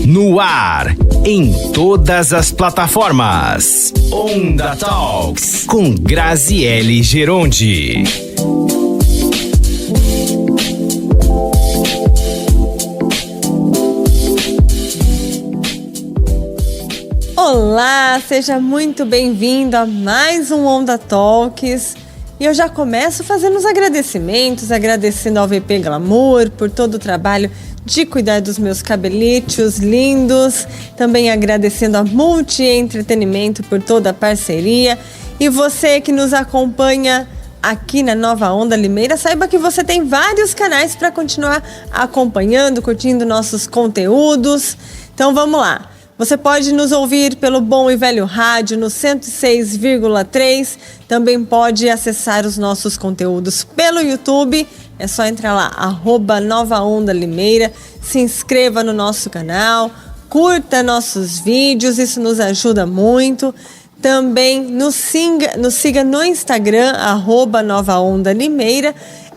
No ar, em todas as plataformas. Onda Talks, com Graziele Gerondi. Olá, seja muito bem-vindo a mais um Onda Talks. E eu já começo fazendo os agradecimentos, agradecendo ao VP Glamour por todo o trabalho de cuidar dos meus cabelitos lindos, também agradecendo a Multi Entretenimento por toda a parceria. E você que nos acompanha aqui na Nova Onda Limeira, saiba que você tem vários canais para continuar acompanhando, curtindo nossos conteúdos. Então vamos lá. Você pode nos ouvir pelo Bom e Velho Rádio no 106,3. Também pode acessar os nossos conteúdos pelo YouTube. É só entrar lá, @Nova Onda Limeira. Se inscreva no nosso canal, curta nossos vídeos, isso nos ajuda muito. Também nos siga no Instagram, @Nova Onda Limeira.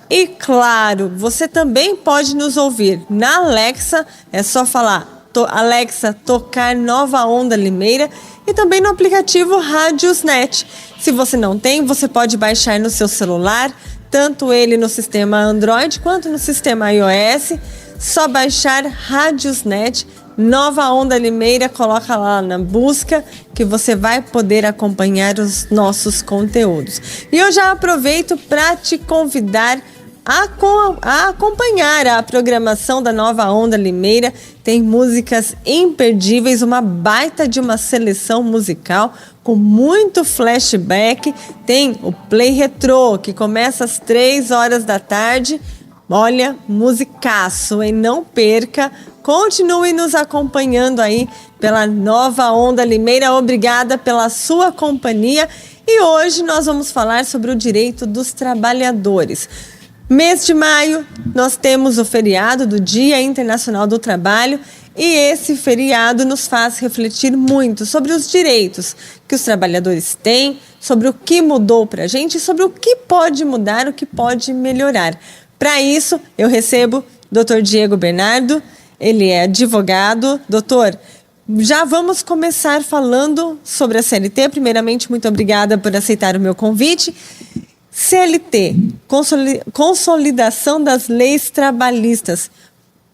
E claro, você também pode nos ouvir na Alexa, é só falar Alexa, tocar Nova Onda Limeira, e também no aplicativo Radiosnet. Se você não tem, você pode baixar no seu celular, tanto ele no sistema Android quanto no sistema iOS. Só baixar Radiosnet, Nova Onda Limeira, coloca lá na busca que você vai poder acompanhar os nossos conteúdos. E eu já aproveito para te convidar a acompanhar a programação da Nova Onda Limeira. Tem músicas imperdíveis, uma baita de uma seleção musical com muito flashback. Tem o Play Retrô, que começa às 3 horas da tarde. Olha, musicaço, hein? Não perca. Continue nos acompanhando aí pela Nova Onda Limeira. Obrigada pela sua companhia. E hoje nós vamos falar sobre o direito dos trabalhadores. Mês de maio, nós temos o feriado do Dia Internacional do Trabalho, e esse feriado nos faz refletir muito sobre os direitos que os trabalhadores têm, sobre o que mudou para a gente, sobre o que pode mudar, o que pode melhorar. Para isso, eu recebo o Dr. Diego Bernardo, ele é advogado. Doutor, já vamos começar falando sobre a CLT. Primeiramente, muito obrigada por aceitar o meu convite. CLT, Consolidação das Leis Trabalhistas.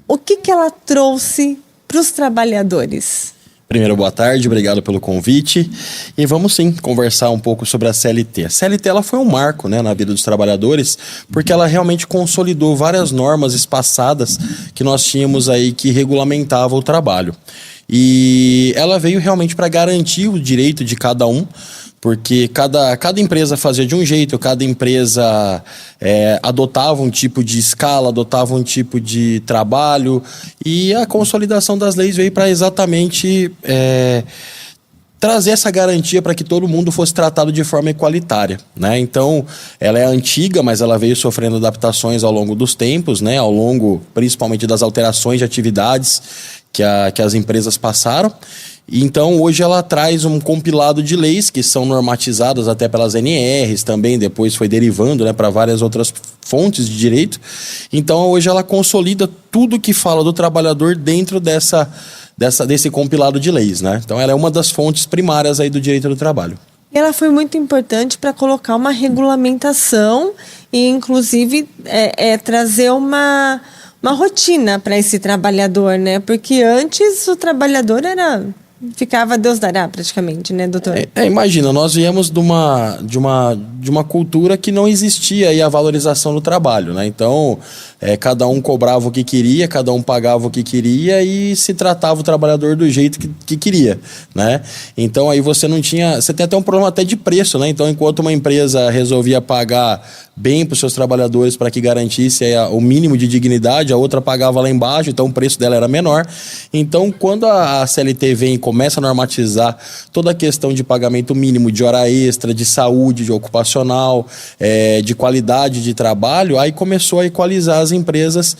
O que ela trouxe para os trabalhadores? Primeiro, boa tarde, obrigado pelo convite. E vamos sim conversar um pouco sobre a CLT. A CLT ela foi um marco, né, na vida dos trabalhadores, porque ela realmente consolidou várias normas espaçadas que nós tínhamos aí que regulamentavam o trabalho. E ela veio realmente para garantir o direito de cada um, porque cada empresa fazia de um jeito, cada empresa adotava um tipo de escala, adotava um tipo de trabalho, e a consolidação das leis veio para exatamente trazer essa garantia para que todo mundo fosse tratado de forma igualitária, né? Então, ela é antiga, mas ela veio sofrendo adaptações ao longo dos tempos, né? Ao longo, principalmente, das alterações de atividades que as empresas passaram. Então, hoje ela traz um compilado de leis que são normatizadas até pelas NRs também, depois foi derivando, né, para várias outras fontes de direito. Então, hoje ela consolida tudo que fala do trabalhador dentro desse compilado de leis, né? Então, ela é uma das fontes primárias aí do direito do trabalho. Ela foi muito importante para colocar uma regulamentação e, inclusive, trazer uma rotina para esse trabalhador, né? Porque antes o trabalhador ficava Deus dará praticamente, né, doutor? Imagina, nós viemos de uma cultura que não existia aí a valorização do trabalho, né? Então, cada um cobrava o que queria, cada um pagava o que queria e se tratava o trabalhador do jeito que queria, né? Então, aí você tem até um problema até de preço, né? Então, enquanto uma empresa resolvia pagar bem para os seus trabalhadores para que garantisse o mínimo de dignidade, a outra pagava lá embaixo, então o preço dela era menor. Então, quando a CLT vem e começa a normatizar toda a questão de pagamento mínimo de hora extra, de saúde, de ocupacional, de qualidade de trabalho, aí começou a equalizar as empresas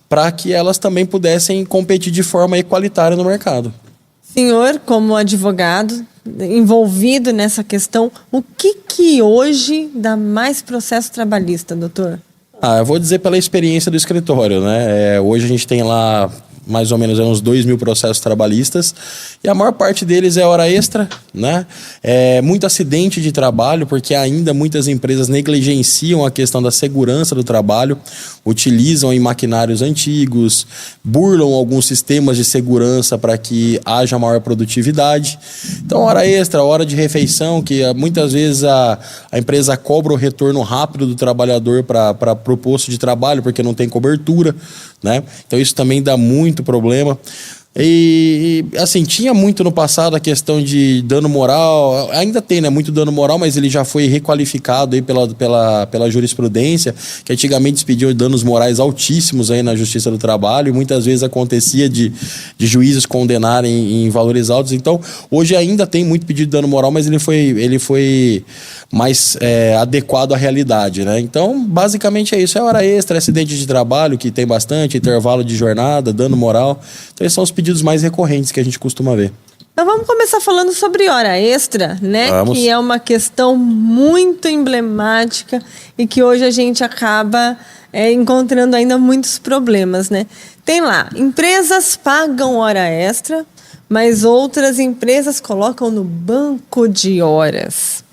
para que elas também pudessem competir de forma igualitária no mercado. Senhor, como advogado envolvido nessa questão, o que hoje dá mais processo trabalhista, doutor? Eu vou dizer pela experiência do escritório, né? Hoje a gente tem lá mais ou menos uns 2.000 processos trabalhistas, e a maior parte deles é hora extra, né? Muito acidente de trabalho, porque ainda muitas empresas negligenciam a questão da segurança do trabalho, utilizam em maquinários antigos, burlam alguns sistemas de segurança para que haja maior produtividade. Então, hora extra, hora de refeição, que muitas vezes a empresa cobra o retorno rápido do trabalhador para o posto de trabalho, porque não tem cobertura, né? Então isso também dá muito problema. E assim, tinha muito no passado a questão de dano moral, ainda tem, né, muito dano moral, mas ele já foi requalificado aí pela jurisprudência, que antigamente se pediam danos morais altíssimos aí na Justiça do Trabalho, e muitas vezes acontecia de juízes condenarem em valores altos. Então, hoje ainda tem muito pedido de dano moral, mas ele foi mais adequado à realidade, né? Então, basicamente é isso, é hora extra, acidente de trabalho, que tem bastante, intervalo de jornada, dano moral. Então, esses são os pedidos mais recorrentes que a gente costuma ver. Então vamos começar falando sobre hora extra, né? Vamos. Que é uma questão muito emblemática e que hoje a gente acaba encontrando ainda muitos problemas, né? Tem lá, empresas pagam hora extra, mas outras empresas colocam no banco de horas.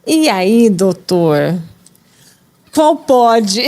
E aí, doutor? Qual pode?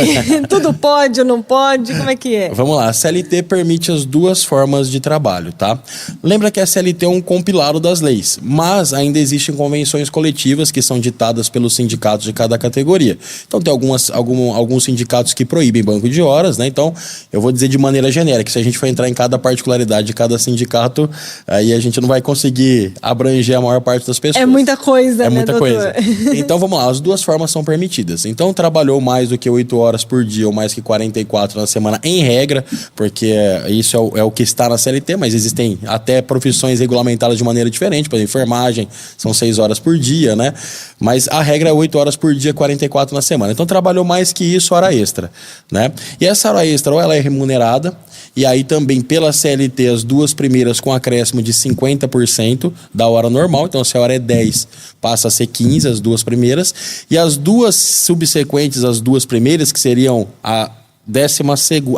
Tudo pode ou não pode? Como é que é? Vamos lá, a CLT permite as duas formas de trabalho, tá? Lembra que a CLT é um compilado das leis, mas ainda existem convenções coletivas que são ditadas pelos sindicatos de cada categoria. Então tem alguns sindicatos que proíbem banco de horas, né? Então eu vou dizer de maneira genérica, se a gente for entrar em cada particularidade de cada sindicato, aí a gente não vai conseguir abranger a maior parte das pessoas. É muita coisa, né, muita coisa. Então vamos lá, as duas formas são permitidas. Então trabalhou mais do que 8 horas por dia ou mais que 44 na semana, em regra, porque isso é o que está na CLT, mas existem até profissões regulamentadas de maneira diferente, por exemplo, enfermagem, são 6 horas por dia, né? Mas a regra é 8 horas por dia, 44 na semana. Então trabalhou mais que isso, hora extra, né? E essa hora extra, ou ela é remunerada, e aí também pela CLT as duas primeiras com acréscimo de 50% da hora normal, então se a hora é 10, passa a ser 15 as duas primeiras, e as duas subsequentes, as duas primeiras, que seriam a 11ª,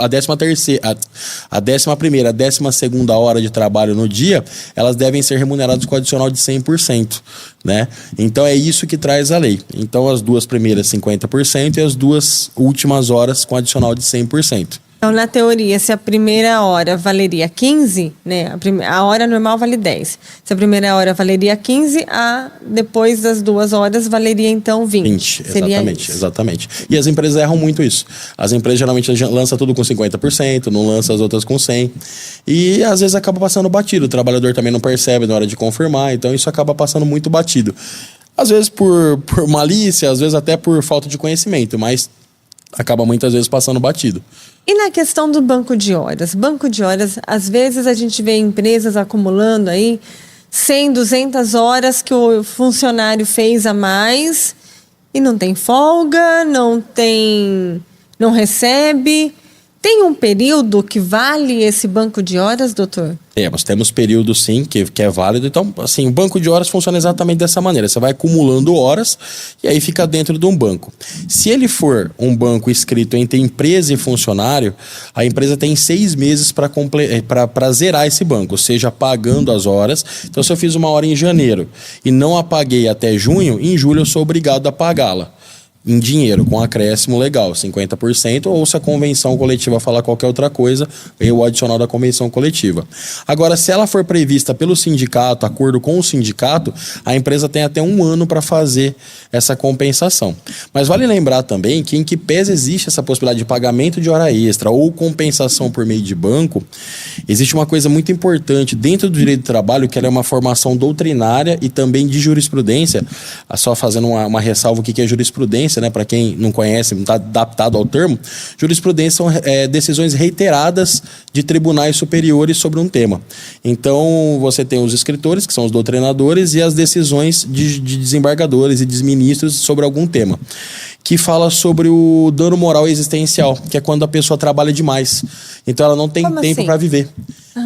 a 12ª hora de trabalho no dia, elas devem ser remuneradas com adicional de 100%, né? Então é isso que traz a lei. Então as duas primeiras 50% e as duas últimas horas com adicional de 100%. Então, na teoria, se a primeira hora valeria 15, né? A hora normal vale 10. Se a primeira hora valeria 15, depois das 2 horas valeria, então, 20. Exatamente. E as empresas erram muito isso. As empresas geralmente lançam tudo com 50%, não lançam as outras com 100%. E, às vezes, acaba passando batido. O trabalhador também não percebe na hora de confirmar. Então, isso acaba passando muito batido. Às vezes por malícia, às vezes até por falta de conhecimento. Mas acaba muitas vezes passando batido. E na questão do banco de horas? Banco de horas, às vezes a gente vê empresas acumulando aí 100, 200 horas que o funcionário fez a mais e não tem folga, não recebe. Tem um período que vale esse banco de horas, doutor? Temos período sim, que é válido. Então, assim, o banco de horas funciona exatamente dessa maneira. Você vai acumulando horas e aí fica dentro de um banco. Se ele for um banco escrito entre empresa e funcionário, a empresa tem 6 meses para zerar esse banco, ou seja, pagando as horas. Então, se eu fiz uma hora em janeiro e não a paguei até junho, em julho eu sou obrigado a pagá-la em dinheiro, com acréscimo legal, 50%, ou se a convenção coletiva falar qualquer outra coisa, vem o adicional da convenção coletiva. Agora, se ela for prevista pelo sindicato, acordo com o sindicato, a empresa tem até 1 ano para fazer essa compensação. Mas vale lembrar também que em que pese existe essa possibilidade de pagamento de hora extra ou compensação por meio de banco, existe uma coisa muito importante dentro do direito do trabalho, que ela é uma formação doutrinária e também de jurisprudência. Só fazendo uma ressalva, o que é jurisprudência, né? Para quem não conhece, não está adaptado ao termo, jurisprudência são decisões reiteradas de tribunais superiores sobre um tema. Então, você tem os escritores, que são os doutrinadores, e as decisões de desembargadores e desministros sobre algum tema, que fala sobre o dano moral existencial, que é quando a pessoa trabalha demais. Então, ela não tem tempo para viver.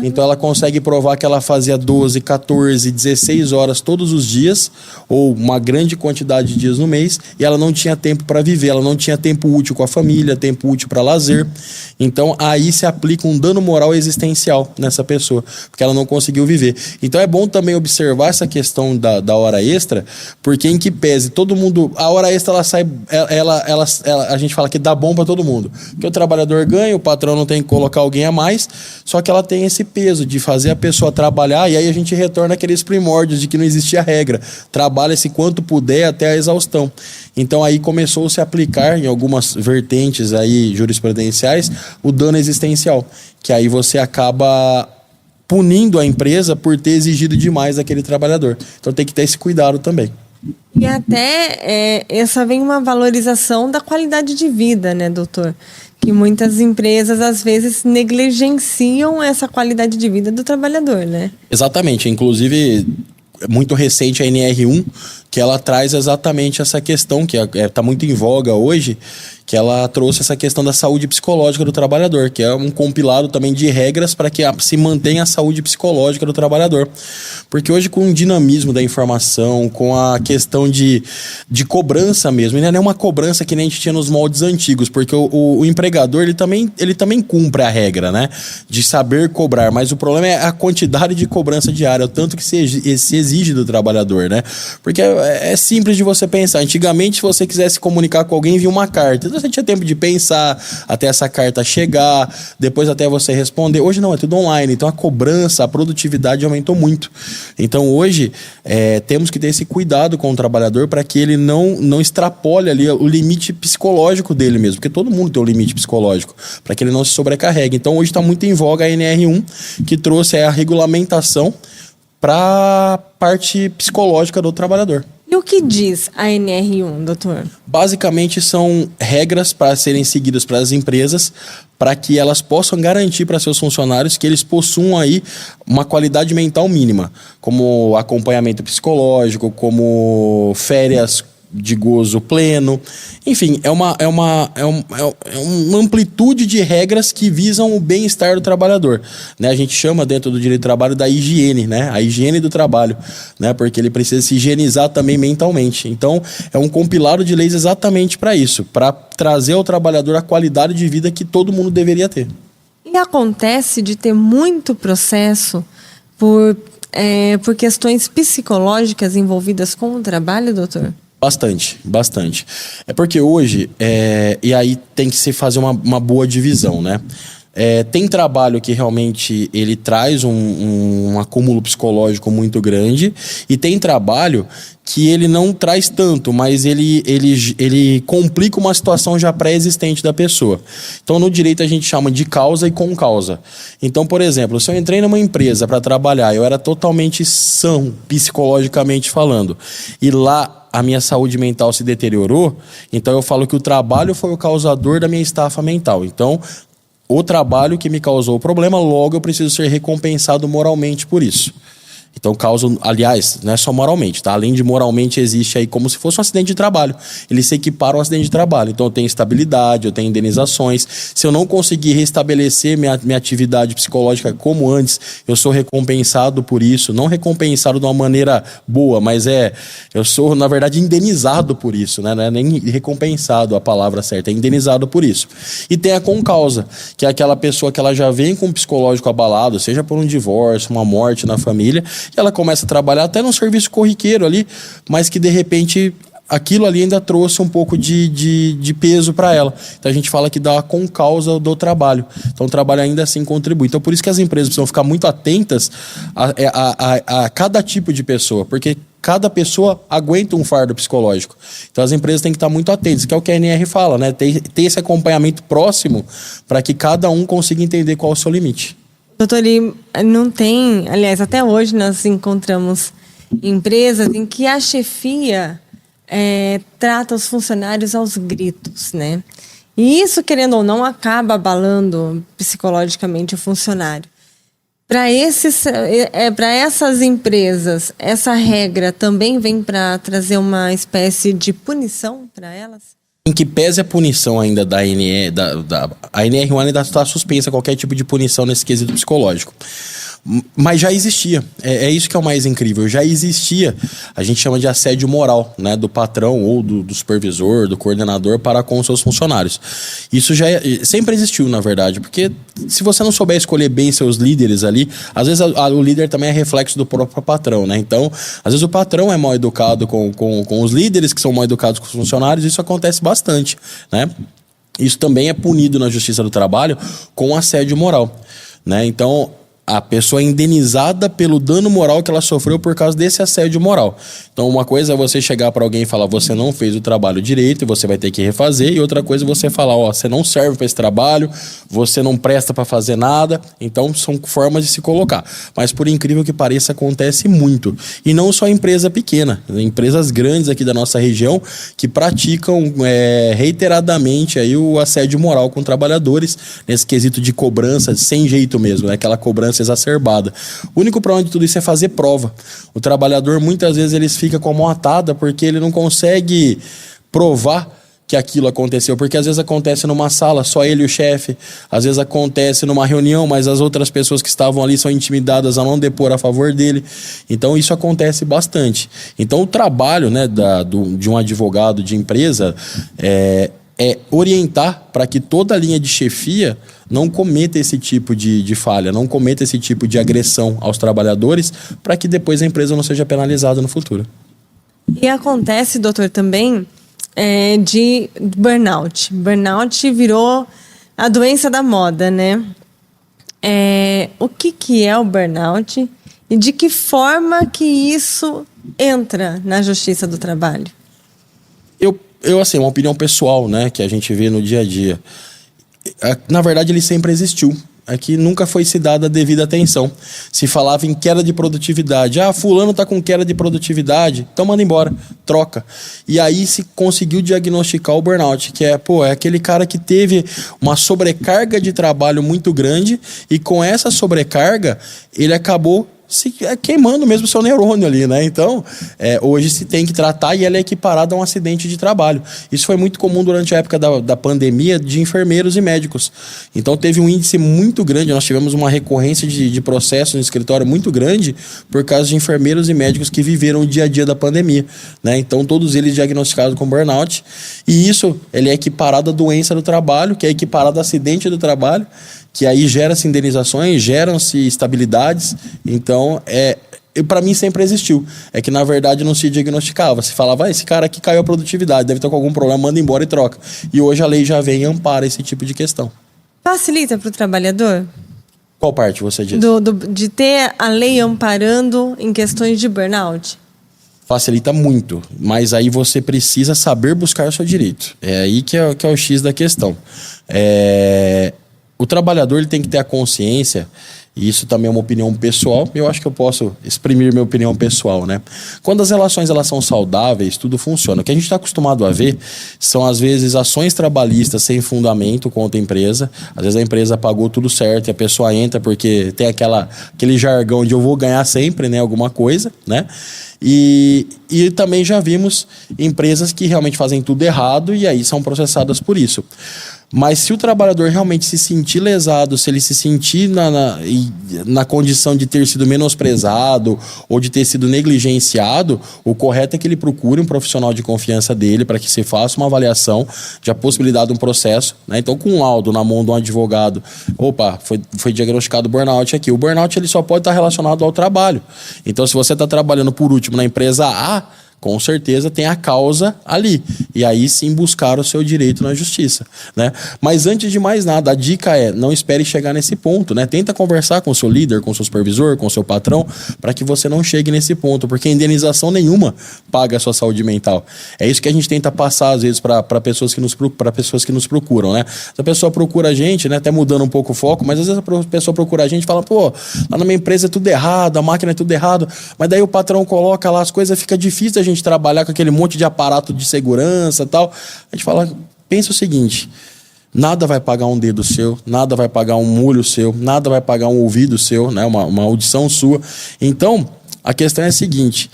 Então ela consegue provar que ela fazia 12, 14, 16 horas todos os dias, ou uma grande quantidade de dias no mês, e ela não tinha tempo para viver, ela não tinha tempo útil com a família, tempo útil para lazer. Então aí se aplica um dano moral existencial nessa pessoa, porque ela não conseguiu viver. Então é bom também observar essa questão da hora extra, porque em que pese todo mundo, a hora extra ela sai, a gente fala que dá bom para todo mundo, porque o trabalhador ganha, o patrão não tem que colocar alguém a mais, só que ela tem esse peso de fazer a pessoa trabalhar, e aí a gente retorna àqueles primórdios de que não existia regra, trabalha-se quanto puder até a exaustão. Então aí começou-se a aplicar em algumas vertentes aí jurisprudenciais o dano existencial, que aí você acaba punindo a empresa por ter exigido demais daquele trabalhador. Então tem que ter esse cuidado também. E até essa vem uma valorização da qualidade de vida, né, doutor? Que muitas empresas, às vezes, negligenciam essa qualidade de vida do trabalhador, né? Exatamente. Inclusive, muito recente a NR1, que ela traz exatamente essa questão, que está muito em voga hoje, que ela trouxe essa questão da saúde psicológica do trabalhador, que é um compilado também de regras para que se mantenha a saúde psicológica do trabalhador. Porque hoje, com o dinamismo da informação, com a questão de cobrança mesmo, e não é uma cobrança que nem a gente tinha nos moldes antigos, porque o empregador ele também cumpre a regra, né, de saber cobrar, mas o problema é a quantidade de cobrança diária, o tanto que se exige do trabalhador, né? Porque é simples de você pensar. Antigamente, se você quisesse comunicar com alguém, via uma carta. Você tinha tempo de pensar até essa carta chegar, depois até você responder. Hoje não, é tudo online. Então a cobrança, a produtividade aumentou muito. Então hoje temos que ter esse cuidado com o trabalhador para que ele não extrapole ali o limite psicológico dele mesmo, porque todo mundo tem um limite psicológico, para que ele não se sobrecarregue. Então hoje está muito em voga a NR1, que trouxe a regulamentação para a parte psicológica do trabalhador. E o que diz a NR1, doutor? Basicamente são regras para serem seguidas para as empresas, para que elas possam garantir para seus funcionários que eles possuam aí uma qualidade mental mínima, como acompanhamento psicológico, como férias de gozo pleno, enfim, é uma amplitude de regras que visam o bem-estar do trabalhador, né? A gente chama dentro do direito do trabalho da higiene, né? A higiene do trabalho, né? Porque ele precisa se higienizar também mentalmente. Então, é um compilado de leis exatamente para isso, para trazer ao trabalhador a qualidade de vida que todo mundo deveria ter. E acontece de ter muito processo por questões psicológicas envolvidas com o trabalho, doutor? Bastante. É porque hoje, e aí tem que se fazer uma boa divisão, né? Tem trabalho que realmente ele traz um acúmulo psicológico muito grande, e tem trabalho que ele não traz tanto, mas ele complica uma situação já pré-existente da pessoa. Então, no direito a gente chama de causa e concausa. Então, por exemplo, se eu entrei numa empresa para trabalhar, eu era totalmente são, psicologicamente falando, e lá a minha saúde mental se deteriorou, então eu falo que o trabalho foi o causador da minha estafa mental. Então, o trabalho que me causou o problema, logo eu preciso ser recompensado moralmente por isso. Então, causa, aliás, não é só moralmente, tá? Além de moralmente, existe aí como se fosse um acidente de trabalho. Eles se equiparam a um acidente de trabalho. Então, eu tenho estabilidade, eu tenho indenizações. Se eu não conseguir restabelecer minha atividade psicológica como antes, eu sou recompensado por isso. Não recompensado de uma maneira boa, mas eu sou, na verdade, indenizado por isso, né? Não é nem recompensado a palavra certa, é indenizado por isso. E tem a concausa, que é aquela pessoa que ela já vem com o psicológico abalado, seja por um divórcio, uma morte na família, e ela começa a trabalhar até num serviço corriqueiro ali, mas que de repente aquilo ali ainda trouxe um pouco de peso para ela. Então a gente fala que dá a concausa do trabalho. Então o trabalho ainda assim contribui. Então por isso que as empresas precisam ficar muito atentas a cada tipo de pessoa, porque cada pessoa aguenta um fardo psicológico. Então as empresas têm que estar muito atentas, que é o que a NR fala, né? Ter esse acompanhamento próximo para que cada um consiga entender qual é o seu limite. Doutor, não tem... Aliás, até hoje nós encontramos empresas em que a chefia trata os funcionários aos gritos, né? E isso, querendo ou não, acaba abalando psicologicamente o funcionário. Para essas empresas, essa regra também vem para trazer uma espécie de punição para elas? em que pese a punição ainda da ANR, a ANR1 ainda está suspensa qualquer tipo de punição nesse quesito psicológico. Mas já existia, é isso que é o mais incrível, já existia, a gente chama de assédio moral, né, do patrão ou do supervisor, do coordenador para com os seus funcionários. Isso sempre existiu, na verdade, porque se você não souber escolher bem seus líderes ali, às vezes o líder também é reflexo do próprio patrão, né? Então, às vezes o patrão é mal educado com os líderes, que são mal educados com os funcionários, isso acontece bastante, né? Isso também é punido na Justiça do Trabalho com assédio moral, né? Então, a pessoa é indenizada pelo dano moral que ela sofreu por causa desse assédio moral. Então, uma coisa é você chegar para alguém e falar: você não fez o trabalho direito e você vai ter que refazer. E outra coisa é você falar: ó, você não serve para esse trabalho, você não presta para fazer nada. Então, são formas de se colocar. Mas, por incrível que pareça, acontece muito. E não só em empresa pequena. Empresas grandes aqui da nossa região que praticam reiteradamente aí o assédio moral com trabalhadores nesse quesito de cobrança, sem jeito mesmo, né? Aquela cobrança exacerbada. O único problema de tudo isso é fazer prova. O trabalhador, muitas vezes, ele fica com a mão atada porque ele não consegue provar que aquilo aconteceu, porque às vezes acontece numa sala, só ele e o chefe, às vezes acontece numa reunião, mas as outras pessoas que estavam ali são intimidadas a não depor a favor dele. Então isso acontece bastante. Então o trabalho, né, de um advogado de empresa é orientar para que toda a linha de chefia não cometa esse tipo de falha, não cometa esse tipo de agressão aos trabalhadores, para que depois a empresa não seja penalizada no futuro. E acontece, doutor, também de burnout. Burnout virou a doença da moda, né? O que é o burnout e de que forma que isso entra na Justiça do Trabalho? Assim, uma opinião pessoal, né, que a gente vê no dia a dia. Na verdade, ele sempre existiu. É que nunca foi se dada a devida atenção. Se falava em queda de produtividade. Fulano tá com queda de produtividade, então manda embora, troca. E aí se conseguiu diagnosticar o burnout, que é aquele cara que teve uma sobrecarga de trabalho muito grande e com essa sobrecarga ele acabou se queimando mesmo o seu neurônio ali, né? Então, hoje se tem que tratar e ela é equiparada a um acidente de trabalho. Isso foi muito comum durante a época da pandemia de enfermeiros e médicos. Então, teve um índice muito grande, nós tivemos uma recorrência de processos no escritório muito grande por causa de enfermeiros e médicos que viveram o dia a dia da pandemia, né? Então, todos eles diagnosticados com burnout. E isso, ele é equiparado à doença do trabalho, que é equiparado a acidente do trabalho, que aí gera-se indenizações, geram-se estabilidades. Então, para mim sempre existiu. É que, na verdade, não se diagnosticava. Se falava: esse cara aqui caiu a produtividade, deve estar com algum problema, manda embora e troca. E hoje a lei já vem e ampara esse tipo de questão. Facilita para o trabalhador? Qual parte você diz? De ter a lei amparando em questões de burnout? Facilita muito, mas aí você precisa saber buscar o seu direito. É aí que é o X da questão. O trabalhador ele tem que ter a consciência, e isso também é uma opinião pessoal, eu acho que eu posso exprimir minha opinião pessoal, né? Quando as relações elas são saudáveis, tudo funciona. O que a gente está acostumado a ver são, às vezes, ações trabalhistas sem fundamento contra a empresa. Às vezes a empresa pagou tudo certo e a pessoa entra porque tem aquele jargão de eu vou ganhar sempre, né? Alguma coisa, né? E também já vimos empresas que realmente fazem tudo errado e aí são processadas por isso. Mas se o trabalhador realmente se sentir lesado, se ele se sentir na condição de ter sido menosprezado ou de ter sido negligenciado, o correto é que ele procure um profissional de confiança dele para que se faça uma avaliação de a possibilidade de um processo, né? Então, com um laudo na mão de um advogado, foi diagnosticado burnout aqui. O burnout ele só pode estar relacionado ao trabalho. Então, se você está trabalhando por último na empresa A, com certeza tem a causa ali. E aí sim buscar o seu direito na justiça, né? Mas antes de mais nada, a dica é: não espere chegar nesse ponto, né? Tenta conversar com o seu líder, com o seu supervisor, com o seu patrão, para que você não chegue nesse ponto, porque indenização nenhuma paga a sua saúde mental. É isso que a gente tenta passar, às vezes, para pessoas que nos procuram, né? Se a pessoa procura a gente, né? Até mudando um pouco o foco, mas às vezes a pessoa procura a gente e fala: lá na minha empresa é tudo errado, a máquina é tudo errado, mas daí o patrão coloca lá as coisas, fica difícil a gente trabalhar com aquele monte de aparato de segurança e tal. A gente fala: pensa o seguinte, nada vai pagar um dedo seu, nada vai pagar um olho seu, nada vai pagar um ouvido seu, né? uma audição sua. Então, a questão é a seguinte: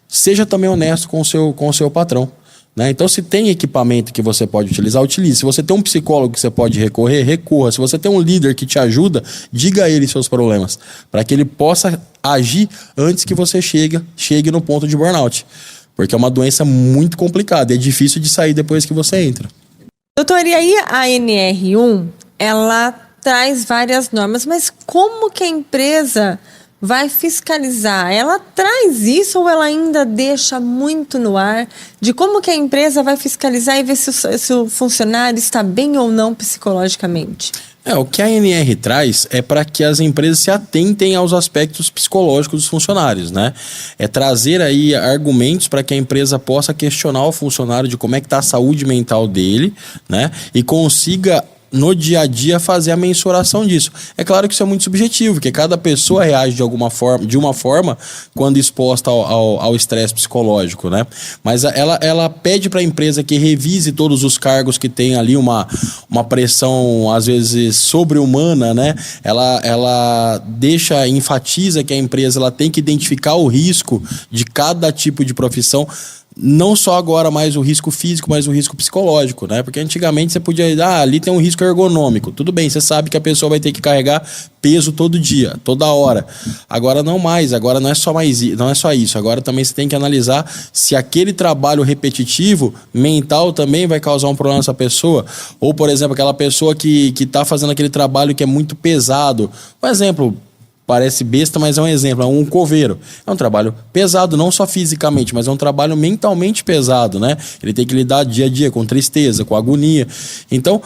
seja também honesto com o seu patrão. né? Então, se tem equipamento que você pode utilizar, utilize. Se você tem um psicólogo que você pode recorrer, recorra. Se você tem um líder que te ajuda, diga a ele seus problemas, para que ele possa agir antes que você chegue no ponto de burnout. Porque é uma doença muito complicada, é difícil de sair depois que você entra. Doutor, e aí a ANR1, ela traz várias normas, mas como que a empresa vai fiscalizar? Ela traz isso ou ela ainda deixa muito no ar de como que a empresa vai fiscalizar e ver se o funcionário está bem ou não psicologicamente? O que a ANR traz é para que as empresas se atentem aos aspectos psicológicos dos funcionários, né? É trazer aí argumentos para que a empresa possa questionar o funcionário de como é que está a saúde mental dele, né? E consiga no dia a dia fazer a mensuração disso. É claro que isso é muito subjetivo, porque cada pessoa reage de uma forma quando exposta ao estresse psicológico, né? Mas ela pede para a empresa que revise todos os cargos que tem ali uma pressão às vezes sobre-humana, né? Ela enfatiza que a empresa ela tem que identificar o risco de cada tipo de profissão. Não só agora mais o risco físico, mas o risco psicológico, né? Porque antigamente você podia ali tem um risco ergonômico. Tudo bem, você sabe que a pessoa vai ter que carregar peso todo dia, toda hora. Agora não mais, agora não é só isso. Agora também você tem que analisar se aquele trabalho repetitivo, mental, também vai causar um problema nessa pessoa. Ou, por exemplo, aquela pessoa que está fazendo aquele trabalho que é muito pesado. Por exemplo, parece besta, mas é um exemplo, é um coveiro. É um trabalho pesado, não só fisicamente, mas é um trabalho mentalmente pesado, né? Ele tem que lidar dia a dia com tristeza, com agonia. Então,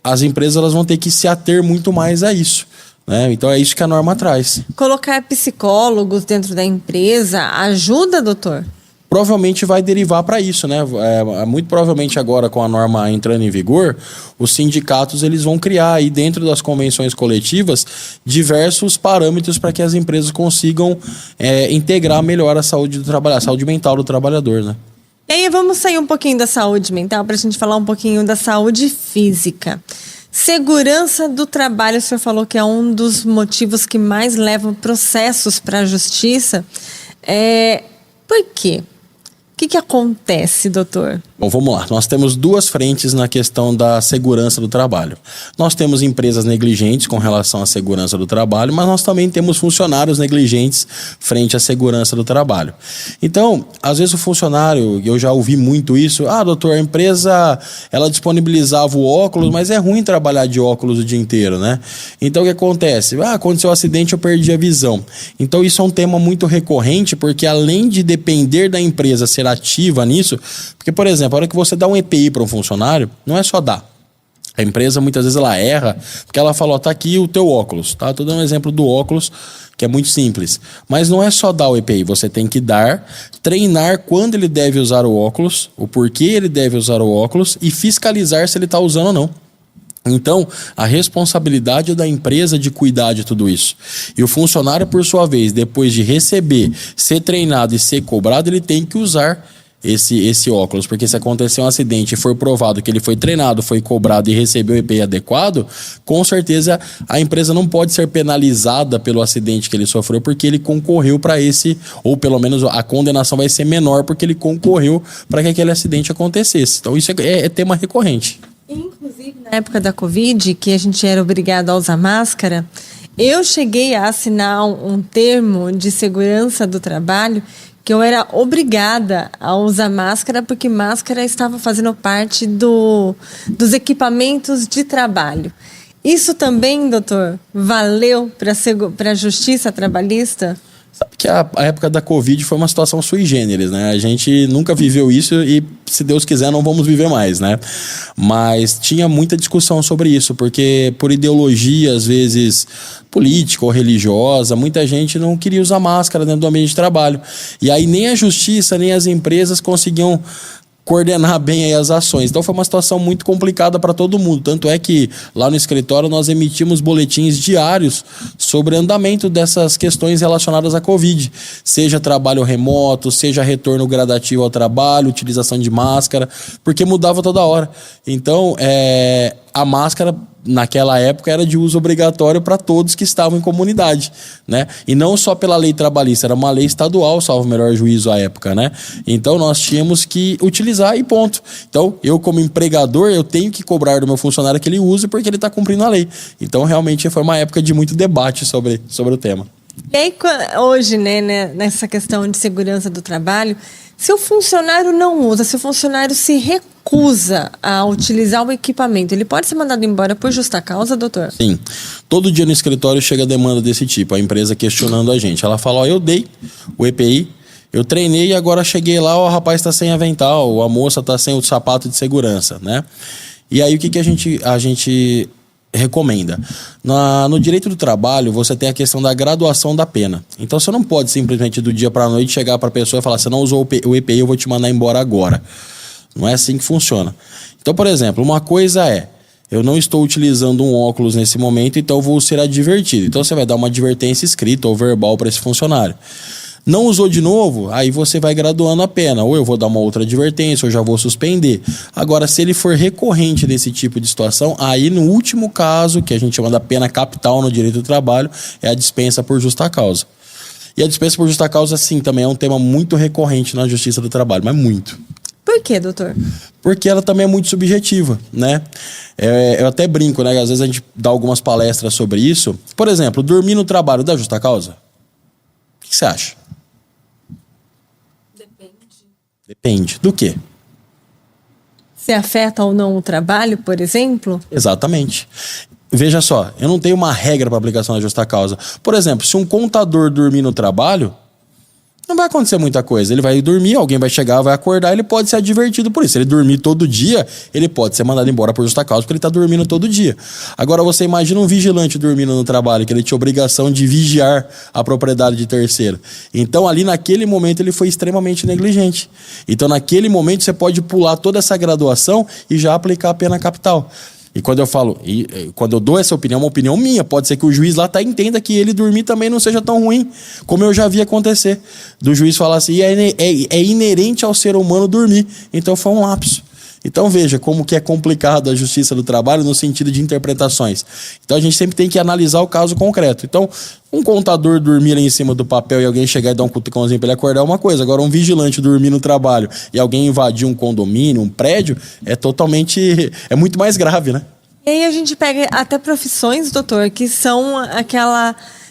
as empresas elas vão ter que se ater muito mais a isso, né? Então, é isso que a norma traz. Colocar psicólogos dentro da empresa ajuda, doutor? Provavelmente vai derivar para isso, né? Muito provavelmente agora com a norma entrando em vigor, os sindicatos eles vão criar aí dentro das convenções coletivas diversos parâmetros para que as empresas consigam integrar melhor a saúde do trabalhador, a saúde mental do trabalhador, né? E aí vamos sair um pouquinho da saúde mental para a gente falar um pouquinho da saúde física. Segurança do trabalho, o senhor falou que é um dos motivos que mais levam processos para a justiça. Por quê? O que acontece, doutor? Bom, vamos lá. Nós temos duas frentes na questão da segurança do trabalho. Nós temos empresas negligentes com relação à segurança do trabalho, mas nós também temos funcionários negligentes frente à segurança do trabalho. Então, às vezes o funcionário, eu já ouvi muito isso, doutor, a empresa, ela disponibilizava o óculos, mas é ruim trabalhar de óculos o dia inteiro, né? Então, o que acontece? Aconteceu um acidente, eu perdi a visão. Então, isso é um tema muito recorrente, porque além de depender da empresa ser ativa nisso, porque, por exemplo, a hora que você dá um EPI para um funcionário, não é só dar. A empresa, muitas vezes, ela erra, porque ela fala, tá aqui o teu óculos, tá? Estou dando um exemplo do óculos, que é muito simples. Mas não é só dar o EPI, você tem que treinar quando ele deve usar o óculos, o porquê ele deve usar o óculos e fiscalizar se ele está usando ou não. Então, a responsabilidade é da empresa de cuidar de tudo isso. E o funcionário, por sua vez, depois de receber, ser treinado e ser cobrado, ele tem que usar esse óculos. Porque se acontecer um acidente e for provado que ele foi treinado, foi cobrado e recebeu o EPI adequado, com certeza a empresa não pode ser penalizada pelo acidente que ele sofreu porque ele concorreu para esse, ou pelo menos a condenação vai ser menor porque ele concorreu para que aquele acidente acontecesse. Então isso é tema recorrente. Inclusive, na época da Covid, que a gente era obrigado a usar máscara, eu cheguei a assinar um termo de segurança do trabalho que eu era obrigada a usar máscara porque máscara estava fazendo parte dos equipamentos de trabalho. Isso também, doutor, valeu para a justiça trabalhista? Sabe que a época da Covid foi uma situação sui generis, né? A gente nunca viveu isso e, se Deus quiser, não vamos viver mais, né? Mas tinha muita discussão sobre isso, porque por ideologia, às vezes, política ou religiosa, muita gente não queria usar máscara dentro do ambiente de trabalho. E aí nem a justiça, nem as empresas conseguiam coordenar bem aí as ações. Então foi uma situação muito complicada para todo mundo. Tanto é que lá no escritório nós emitimos boletins diários sobre o andamento dessas questões relacionadas à Covid. Seja trabalho remoto, seja retorno gradativo ao trabalho, utilização de máscara, porque mudava toda hora. Então, a máscara naquela época era de uso obrigatório para todos que estavam em comunidade, né? E não só pela lei trabalhista, era uma lei estadual, salvo o melhor juízo à época, né? Então nós tínhamos que utilizar e ponto. Então eu, como empregador, eu tenho que cobrar do meu funcionário que ele use porque ele está cumprindo a lei. Então realmente foi uma época de muito debate sobre o tema. E aí, hoje, né, nessa questão de segurança do trabalho, se o funcionário não usa, se o funcionário se recusa a utilizar o equipamento, ele pode ser mandado embora por justa causa, doutor? Sim. Todo dia no escritório chega demanda desse tipo, a empresa questionando a gente. Ela fala, eu dei o EPI, eu treinei e agora cheguei lá, o rapaz está sem avental, a moça está sem o sapato de segurança, né? E aí o que a gente recomenda? No direito do trabalho, você tem a questão da graduação da pena. Então, você não pode simplesmente do dia para a noite chegar para a pessoa e falar, você não usou o EPI, eu vou te mandar embora agora. Não é assim que funciona. Então, por exemplo, uma coisa é, eu não estou utilizando um óculos nesse momento, então eu vou ser advertido. Então, você vai dar uma advertência escrita ou verbal para esse funcionário. Não usou de novo, aí você vai graduando a pena. Ou eu vou dar uma outra advertência, ou já vou suspender. Agora, se ele for recorrente desse tipo de situação, aí no último caso, que a gente chama da pena capital no direito do trabalho, é a dispensa por justa causa. E a dispensa por justa causa, sim, também é um tema muito recorrente na justiça do trabalho, mas muito. Por quê, doutor? Porque ela também é muito subjetiva, né? Eu até brinco, né? Às vezes a gente dá algumas palestras sobre isso. Por exemplo, dormir no trabalho dá justa causa? O que você acha? Depende. Do quê? Se afeta ou não o trabalho, por exemplo? Exatamente. Veja só, eu não tenho uma regra para aplicação da justa causa. Por exemplo, se um contador dormir no trabalho, não vai acontecer muita coisa. Ele vai dormir, alguém vai chegar, vai acordar, ele pode ser advertido por isso. Se ele dormir todo dia, ele pode ser mandado embora por justa causa, porque ele está dormindo todo dia. Agora você imagina um vigilante dormindo no trabalho, que ele tinha obrigação de vigiar a propriedade de terceiro. Então ali naquele momento ele foi extremamente negligente. Então naquele momento você pode pular toda essa graduação e já aplicar a pena capital. E quando eu falo, quando eu dou essa opinião, é uma opinião minha, pode ser que o juiz lá entenda que ele dormir também não seja tão ruim, como eu já vi acontecer. Do juiz falar assim, é inerente ao ser humano dormir. Então foi um lapso. Então veja como que é complicado a justiça do trabalho no sentido de interpretações. Então a gente sempre tem que analisar o caso concreto. Então um contador dormir ali em cima do papel e alguém chegar e dar um cutucãozinho para ele acordar é uma coisa. Agora um vigilante dormir no trabalho e alguém invadir um condomínio, um prédio, é muito mais grave, né? E aí a gente pega até profissões, doutor, que são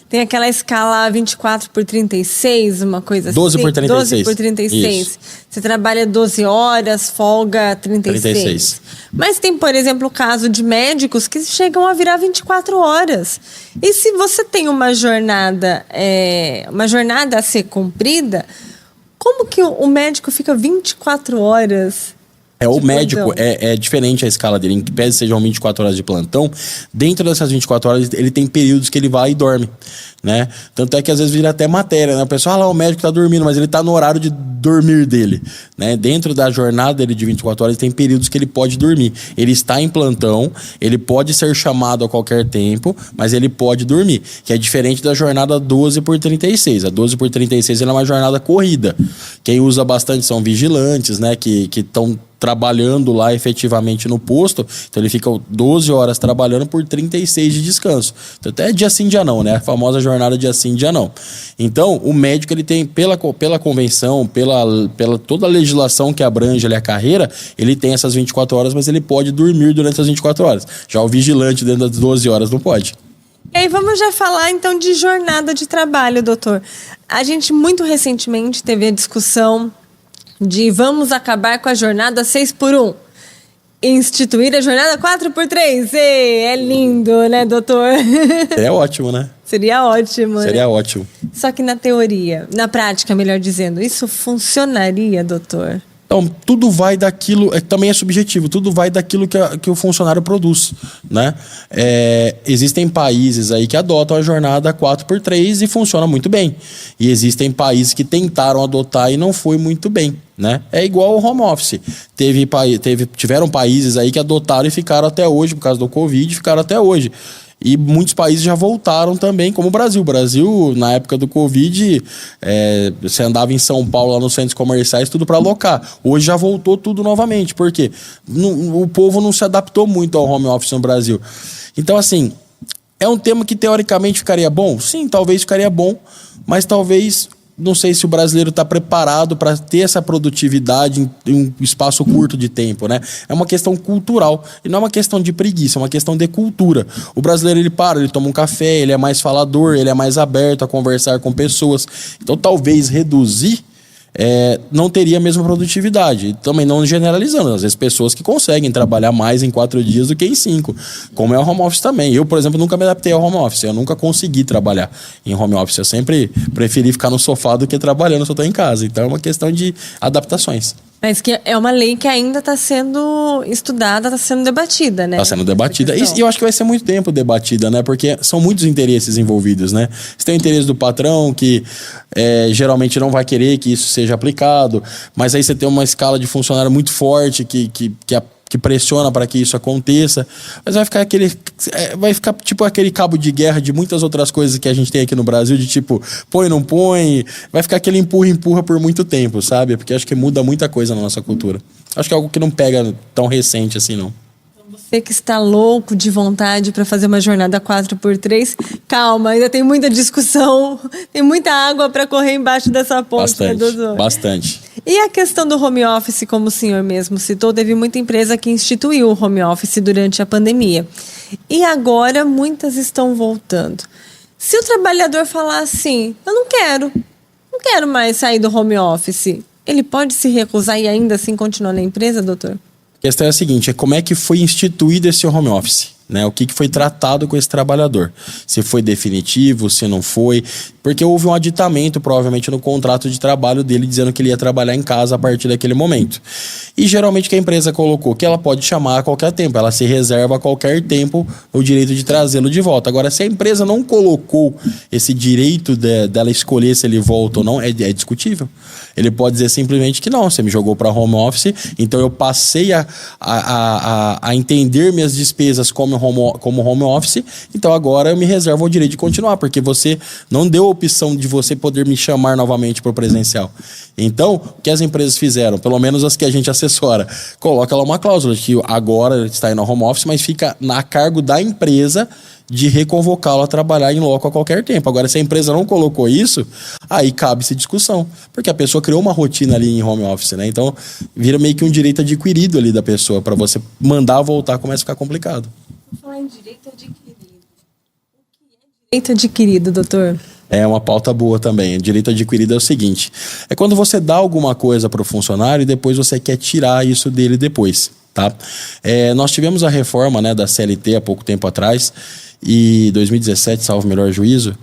tem aquela escala 24/36, uma coisa 12 assim. por 36. 12 por 36. Isso. Você trabalha 12 horas, folga 36. Mas tem, por exemplo, o caso de médicos que chegam a virar 24 horas. E se você tem uma jornada a ser cumprida, como que o médico fica 24 horas? O médico é diferente a escala dele, em que pese sejam 24 horas de plantão, dentro dessas 24 horas ele tem períodos que ele vai e dorme, né? Tanto é que às vezes vira até matéria, né? O pessoal, lá o médico tá dormindo, mas ele tá no horário de dormir dele, né? Dentro da jornada dele de 24 horas, tem períodos que ele pode dormir. Ele está em plantão, ele pode ser chamado a qualquer tempo, mas ele pode dormir, que é diferente da jornada 12 por 36. A 12 por 36 é uma jornada corrida. Quem usa bastante são vigilantes, né? Que estão trabalhando lá efetivamente no posto, então ele fica 12 horas trabalhando por 36 de descanso. Então até dia sim, dia não, né? A famosa jornada dia sim, dia não. Então o médico ele tem, pela convenção, pela toda a legislação que abrange ali a carreira, ele tem essas 24 horas, mas ele pode dormir durante as 24 horas. Já o vigilante dentro das 12 horas não pode. E aí vamos já falar então de jornada de trabalho, doutor. A gente muito recentemente teve a discussão de vamos acabar com a jornada 6x1. Instituir a jornada 4x3. É lindo, né, doutor? É ótimo, né? Seria ótimo. Seria ótimo. Só que na teoria, na prática, melhor dizendo, isso funcionaria, doutor? Então, tudo vai daquilo, também é subjetivo, tudo vai daquilo que o funcionário produz, né? Existem países aí que adotam a jornada 4x3 e funciona muito bem. E existem países que tentaram adotar e não foi muito bem, né? É igual ao home office. Tiveram países aí que adotaram e ficaram até hoje, por causa do Covid, ficaram até hoje. E muitos países já voltaram também, como o Brasil. O Brasil, na época do Covid, você andava em São Paulo, lá nos centros comerciais, tudo para alocar. Hoje já voltou tudo novamente. Por quê? O povo não se adaptou muito ao home office no Brasil. Então, assim, é um tema que teoricamente ficaria bom? Sim, talvez ficaria bom, mas talvez... Não sei se o brasileiro está preparado para ter essa produtividade em um espaço curto de tempo, né? É uma questão cultural e não é uma questão de preguiça, é uma questão de cultura. O brasileiro, ele toma um café, ele é mais falador, ele é mais aberto a conversar com pessoas. Então, talvez reduzir não teria a mesma produtividade. Também não generalizando. Às vezes, pessoas que conseguem trabalhar mais em 4 dias do que em 5. Como é o home office também. Eu, por exemplo, nunca me adaptei ao home office. Eu nunca consegui trabalhar em home office. Eu sempre preferi ficar no sofá do que trabalhando se eu estou em casa. Então, é uma questão de adaptações. Mas que é uma lei que ainda está sendo estudada, está sendo debatida, né? Está sendo debatida. E eu acho que vai ser muito tempo debatida, né? Porque são muitos interesses envolvidos, né? Você tem o interesse do patrão, que geralmente não vai querer que isso seja aplicado. Mas aí você tem uma escala de funcionário muito forte que pressiona para que isso aconteça. Mas vai ficar tipo aquele cabo de guerra de muitas outras coisas que a gente tem aqui no Brasil, de tipo, põe, não põe. Vai ficar aquele empurra por muito tempo, sabe? Porque acho que muda muita coisa na nossa cultura. Acho que é algo que não pega tão recente assim, não. Você que está louco de vontade para fazer uma jornada 4x3, calma, ainda tem muita discussão, tem muita água para correr embaixo dessa ponte. Bastante, né, doutor? Bastante. E a questão do home office, como o senhor mesmo citou, teve muita empresa que instituiu o home office durante a pandemia. E agora muitas estão voltando. Se o trabalhador falar assim, eu não quero mais sair do home office, ele pode se recusar e ainda assim continuar na empresa, doutor? A questão é a seguinte, como é que foi instituído esse home office? Né? O que foi tratado com esse trabalhador? Se foi definitivo, se não foi... Porque houve um aditamento, provavelmente, no contrato de trabalho dele, dizendo que ele ia trabalhar em casa a partir daquele momento. E, geralmente, que a empresa colocou que ela pode chamar a qualquer tempo. Ela se reserva a qualquer tempo o direito de trazê-lo de volta. Agora, se a empresa não colocou esse direito dela escolher se ele volta ou não, é discutível. Ele pode dizer simplesmente que não, você me jogou para home office, então eu passei a entender minhas despesas como home office, então agora eu me reservo o direito de continuar, porque você não deu a opção de você poder me chamar novamente para o presencial. Então, o que as empresas fizeram, pelo menos as que a gente assessora, coloca lá uma cláusula que agora está indo no home office, mas fica a cargo da empresa de reconvocá-lo a trabalhar em loco a qualquer tempo. Agora, se a empresa não colocou isso, aí cabe-se discussão, porque a pessoa criou uma rotina ali em home office, né? Então, vira meio que um direito adquirido ali da pessoa, para você mandar voltar começa a ficar complicado. Falar em direito adquirido. O que é direito adquirido, doutor? É uma pauta boa também. Direito adquirido é o seguinte, é quando você dá alguma coisa para o funcionário e depois você quer tirar isso dele depois, tá? Nós tivemos a reforma, né, da CLT há pouco tempo atrás, e 2017, salvo o melhor juízo,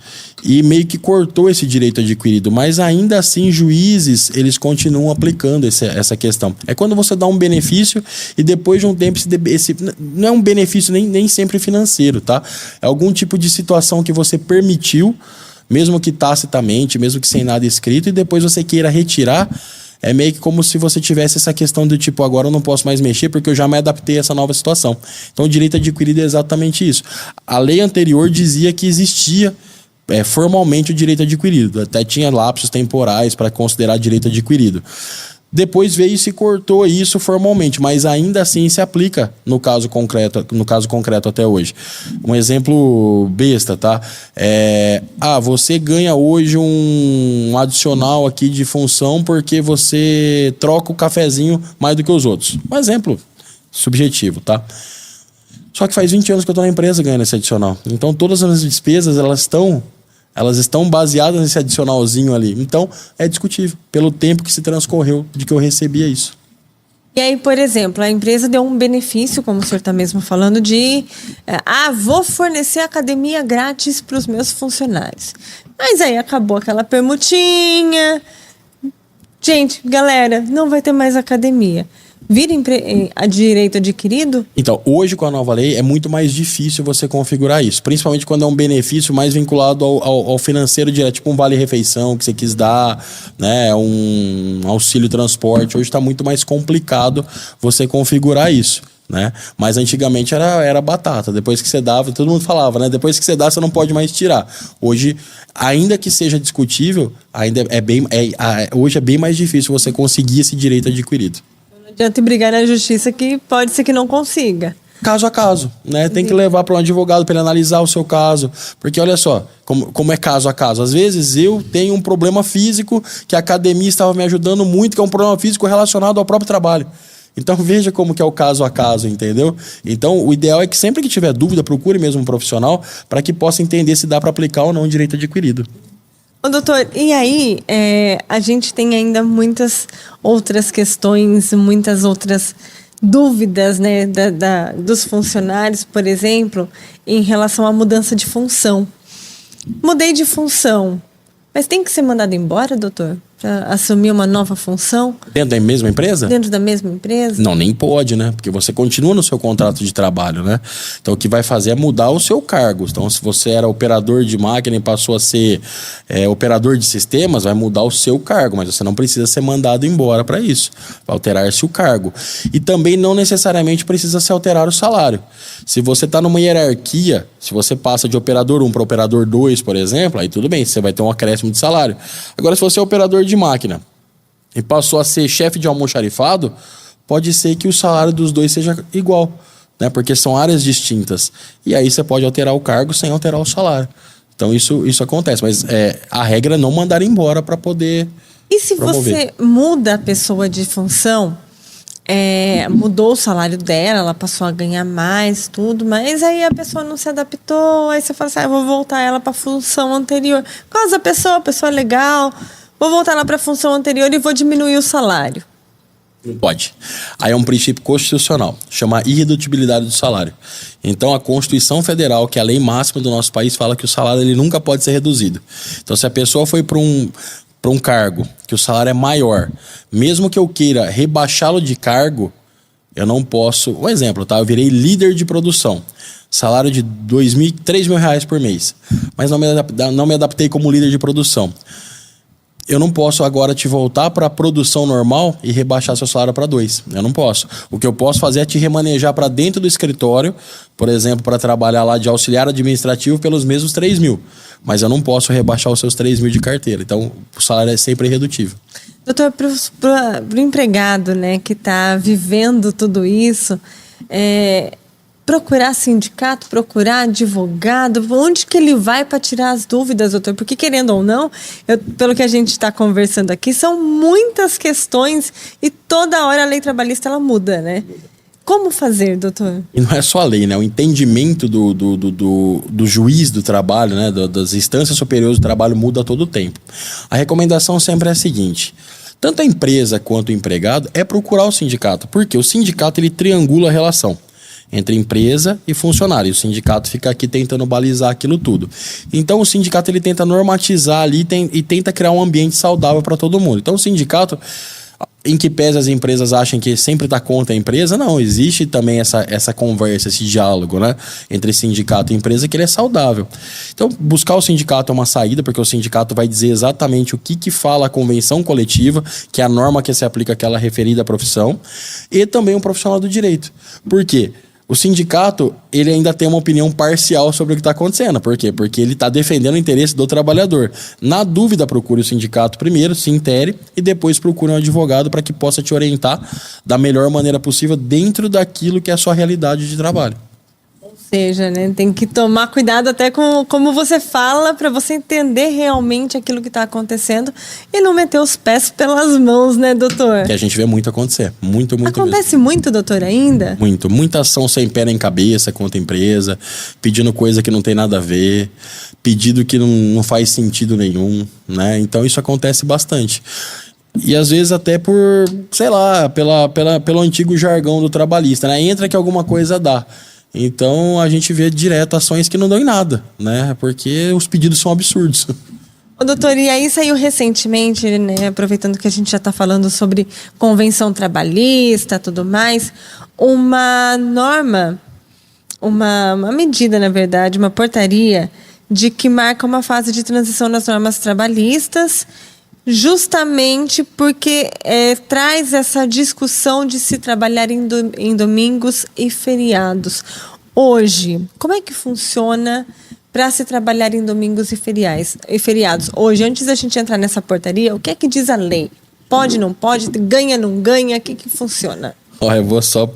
e meio que cortou esse direito adquirido, mas ainda assim juízes, eles continuam aplicando essa questão. É quando você dá um benefício e depois de um tempo não é um benefício nem sempre financeiro, tá? É algum tipo de situação que você permitiu, mesmo que tacitamente, mesmo que sem nada escrito, e depois você queira retirar. É meio que como se você tivesse essa questão do tipo, agora eu não posso mais mexer porque eu já me adaptei a essa nova situação. Então o direito adquirido é exatamente isso. A lei anterior dizia que existia formalmente o direito adquirido. Até tinha lapsos temporais para considerar direito adquirido. Depois veio e se cortou isso formalmente, mas ainda assim se aplica no caso concreto até hoje. Um exemplo besta, tá? Você ganha hoje um adicional aqui de função porque você troca o cafezinho mais do que os outros. Um exemplo subjetivo, tá? Só que faz 20 anos que eu tô na empresa ganhando esse adicional. Então todas as despesas, elas estão baseadas nesse adicionalzinho ali. Então, é discutível pelo tempo que se transcorreu de que eu recebia isso. E aí, por exemplo, a empresa deu um benefício, como o senhor está mesmo falando, de vou fornecer academia grátis para os meus funcionários. Mas aí acabou aquela permutinha. Gente, galera, não vai ter mais academia. Vira a direito adquirido? Então, hoje com a nova lei é muito mais difícil você configurar isso. Principalmente quando é um benefício mais vinculado ao financeiro direto, tipo um vale-refeição que você quis dar, né, um auxílio transporte. Hoje está muito mais complicado você configurar isso. né? Mas antigamente era batata. Depois que você dava, todo mundo falava, né? Depois que você dá, você não pode mais tirar. Hoje, ainda que seja discutível, hoje é bem mais difícil você conseguir esse direito adquirido. Não adianta brigar na justiça que pode ser que não consiga. Caso a caso, né? Tem que levar para um advogado para ele analisar o seu caso. Porque olha só, como é caso a caso. Às vezes eu tenho um problema físico que a academia estava me ajudando muito, que é um problema físico relacionado ao próprio trabalho. Então veja como que é o caso a caso, entendeu? Então o ideal é que sempre que tiver dúvida, procure mesmo um profissional para que possa entender se dá para aplicar ou não o direito adquirido. Ô, doutor, e aí a gente tem ainda muitas outras questões, muitas outras dúvidas, né, dos funcionários, por exemplo, em relação à mudança de função. Mudei de função, mas tem que ser mandado embora, doutor? Para assumir uma nova função? Dentro da mesma empresa? Dentro da mesma empresa? Não, nem pode, né? Porque você continua no seu contrato de trabalho, né? Então, o que vai fazer é mudar o seu cargo. Então, se você era operador de máquina e passou a ser operador de sistemas, vai mudar o seu cargo, mas você não precisa ser mandado embora para isso. Vai alterar-se o cargo. E também não necessariamente precisa se alterar o salário. Se você está numa hierarquia, se você passa de operador 1 para operador 2, por exemplo, aí tudo bem, você vai ter um acréscimo de salário. Agora, se você é operador de máquina e passou a ser chefe de almoxarifado, pode ser que o salário dos dois seja igual, né? Porque são áreas distintas. E aí você pode alterar o cargo sem alterar o salário. Então isso acontece, mas a regra é não mandar embora para poder E se promover. você muda a pessoa de função, mudou o salário dela, ela passou a ganhar mais, tudo, mas aí a pessoa não se adaptou, aí você fala assim, eu vou voltar ela para a função anterior. Por causa da pessoa é legal, vou voltar ela para a função anterior e vou diminuir o salário. Não pode. Aí é um princípio constitucional, chama irredutibilidade do salário. Então a Constituição Federal, que é a lei máxima do nosso país, fala que o salário ele nunca pode ser reduzido. Então se a pessoa foi para um cargo que o salário é maior, mesmo que eu queira rebaixá-lo de cargo, eu não posso... Um exemplo, tá? Eu virei líder de produção. Salário de R$ 3 mil por mês. Mas não me adaptei como líder de produção. Eu não posso agora te voltar para a produção normal e rebaixar seu salário para 2. Eu não posso. O que eu posso fazer é te remanejar para dentro do escritório, por exemplo, para trabalhar lá de auxiliar administrativo pelos mesmos 3 mil. Mas eu não posso rebaixar os seus 3 mil de carteira. Então, o salário é sempre irredutível. Doutor, para o empregado, né, que está vivendo tudo isso, procurar sindicato, procurar advogado, onde que ele vai para tirar as dúvidas, doutor? Porque, querendo ou não, pelo que a gente está conversando aqui, são muitas questões e toda hora a lei trabalhista ela muda, né? Como fazer, doutor? E não é só a lei, né? O entendimento do juiz do trabalho, né? Das instâncias superiores do trabalho muda a todo tempo. A recomendação sempre é a seguinte: tanto a empresa quanto o empregado é procurar o sindicato, porque o sindicato ele triangula a relação entre empresa e funcionário. E o sindicato fica aqui tentando balizar aquilo tudo. Então o sindicato ele tenta normatizar ali e tenta criar um ambiente saudável para todo mundo. Então o sindicato, em que pese as empresas achem que sempre está contra a empresa, não, existe também essa conversa, esse diálogo, né, entre sindicato e empresa, que ele é saudável. Então, buscar o sindicato é uma saída, porque o sindicato vai dizer exatamente o que fala a convenção coletiva, que é a norma que se aplica àquela referida profissão, e também um profissional do direito. Por quê? O sindicato, ele ainda tem uma opinião parcial sobre o que está acontecendo. Por quê? Porque ele está defendendo o interesse do trabalhador. Na dúvida, procure o sindicato primeiro, se intere, e depois procure um advogado para que possa te orientar da melhor maneira possível dentro daquilo que é a sua realidade de trabalho. Ou seja, né, tem que tomar cuidado até com como você fala para você entender realmente aquilo que está acontecendo e não meter os pés pelas mãos, né, doutor? Que a gente vê muito acontecer. Muito Acontece mesmo. muito, doutor, ainda? Muita ação sem pé nem cabeça contra a empresa, pedindo coisa que não tem nada a ver, pedido que não faz sentido nenhum, né? Então isso acontece bastante. E às vezes até por, sei lá, pelo antigo jargão do trabalhista, né? Entra que alguma coisa dá. Então a gente vê direto ações que não dão em nada, né? Porque os pedidos são absurdos. Ô, doutor, e aí saiu recentemente, né, aproveitando que a gente já está falando sobre convenção trabalhista e tudo mais, uma norma, uma medida, na verdade, uma portaria de que marca uma fase de transição nas normas trabalhistas justamente porque traz essa discussão de se trabalhar em domingos e feriados. Hoje, como é que funciona para se trabalhar em domingos e feriados? Hoje, antes da gente entrar nessa portaria, o que é que diz a lei? Pode, não pode? Ganha, não ganha? O que funciona? Olha, eu vou só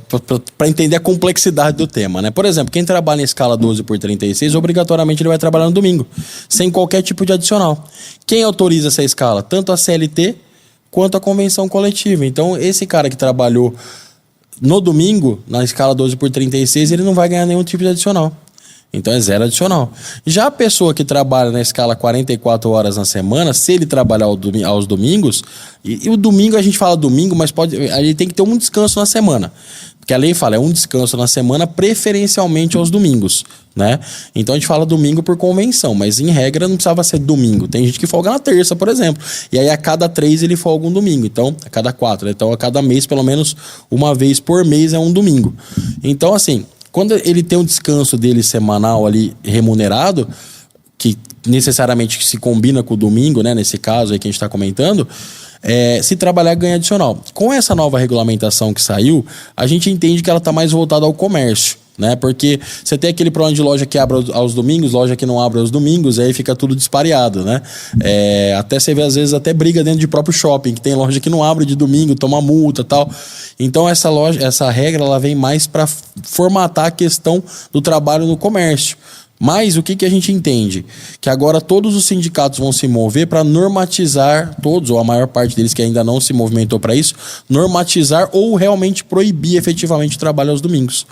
para entender a complexidade do tema, né? Por exemplo, quem trabalha em escala 12/36, obrigatoriamente ele vai trabalhar no domingo, sem qualquer tipo de adicional. Quem autoriza essa escala? Tanto a CLT quanto a convenção coletiva. Então, esse cara que trabalhou no domingo, na escala 12/36, ele não vai ganhar nenhum tipo de adicional. Então é zero adicional. Já a pessoa que trabalha na escala 44 horas na semana, se ele trabalhar aos domingos, e o domingo a gente fala domingo, mas ele tem que ter um descanso na semana. Porque a lei fala, é um descanso na semana, preferencialmente aos domingos, né? Então a gente fala domingo por convenção, mas em regra não precisava ser domingo. Tem gente que folga na terça, por exemplo. E aí a cada 3 ele folga um domingo. Então, a cada 4. Então a cada mês, pelo menos uma vez por mês é um domingo. Então assim, quando ele tem um descanso dele semanal ali remunerado, que necessariamente se combina com o domingo, né? Nesse caso aí que a gente está comentando, se trabalhar ganha adicional. Com essa nova regulamentação que saiu, a gente entende que ela está mais voltada ao comércio, né? Porque você tem aquele problema de loja que abre aos domingos, loja que não abre aos domingos, aí fica tudo dispareado, né? Até você vê às vezes até briga dentro de próprio shopping, que tem loja que não abre de domingo, toma multa e tal. Então essa regra ela vem mais para formatar a questão do trabalho no comércio. Mas o que a gente entende? Que agora todos os sindicatos vão se mover para normatizar, todos, ou a maior parte deles que ainda não se movimentou para isso, normatizar ou realmente proibir efetivamente o trabalho aos domingos.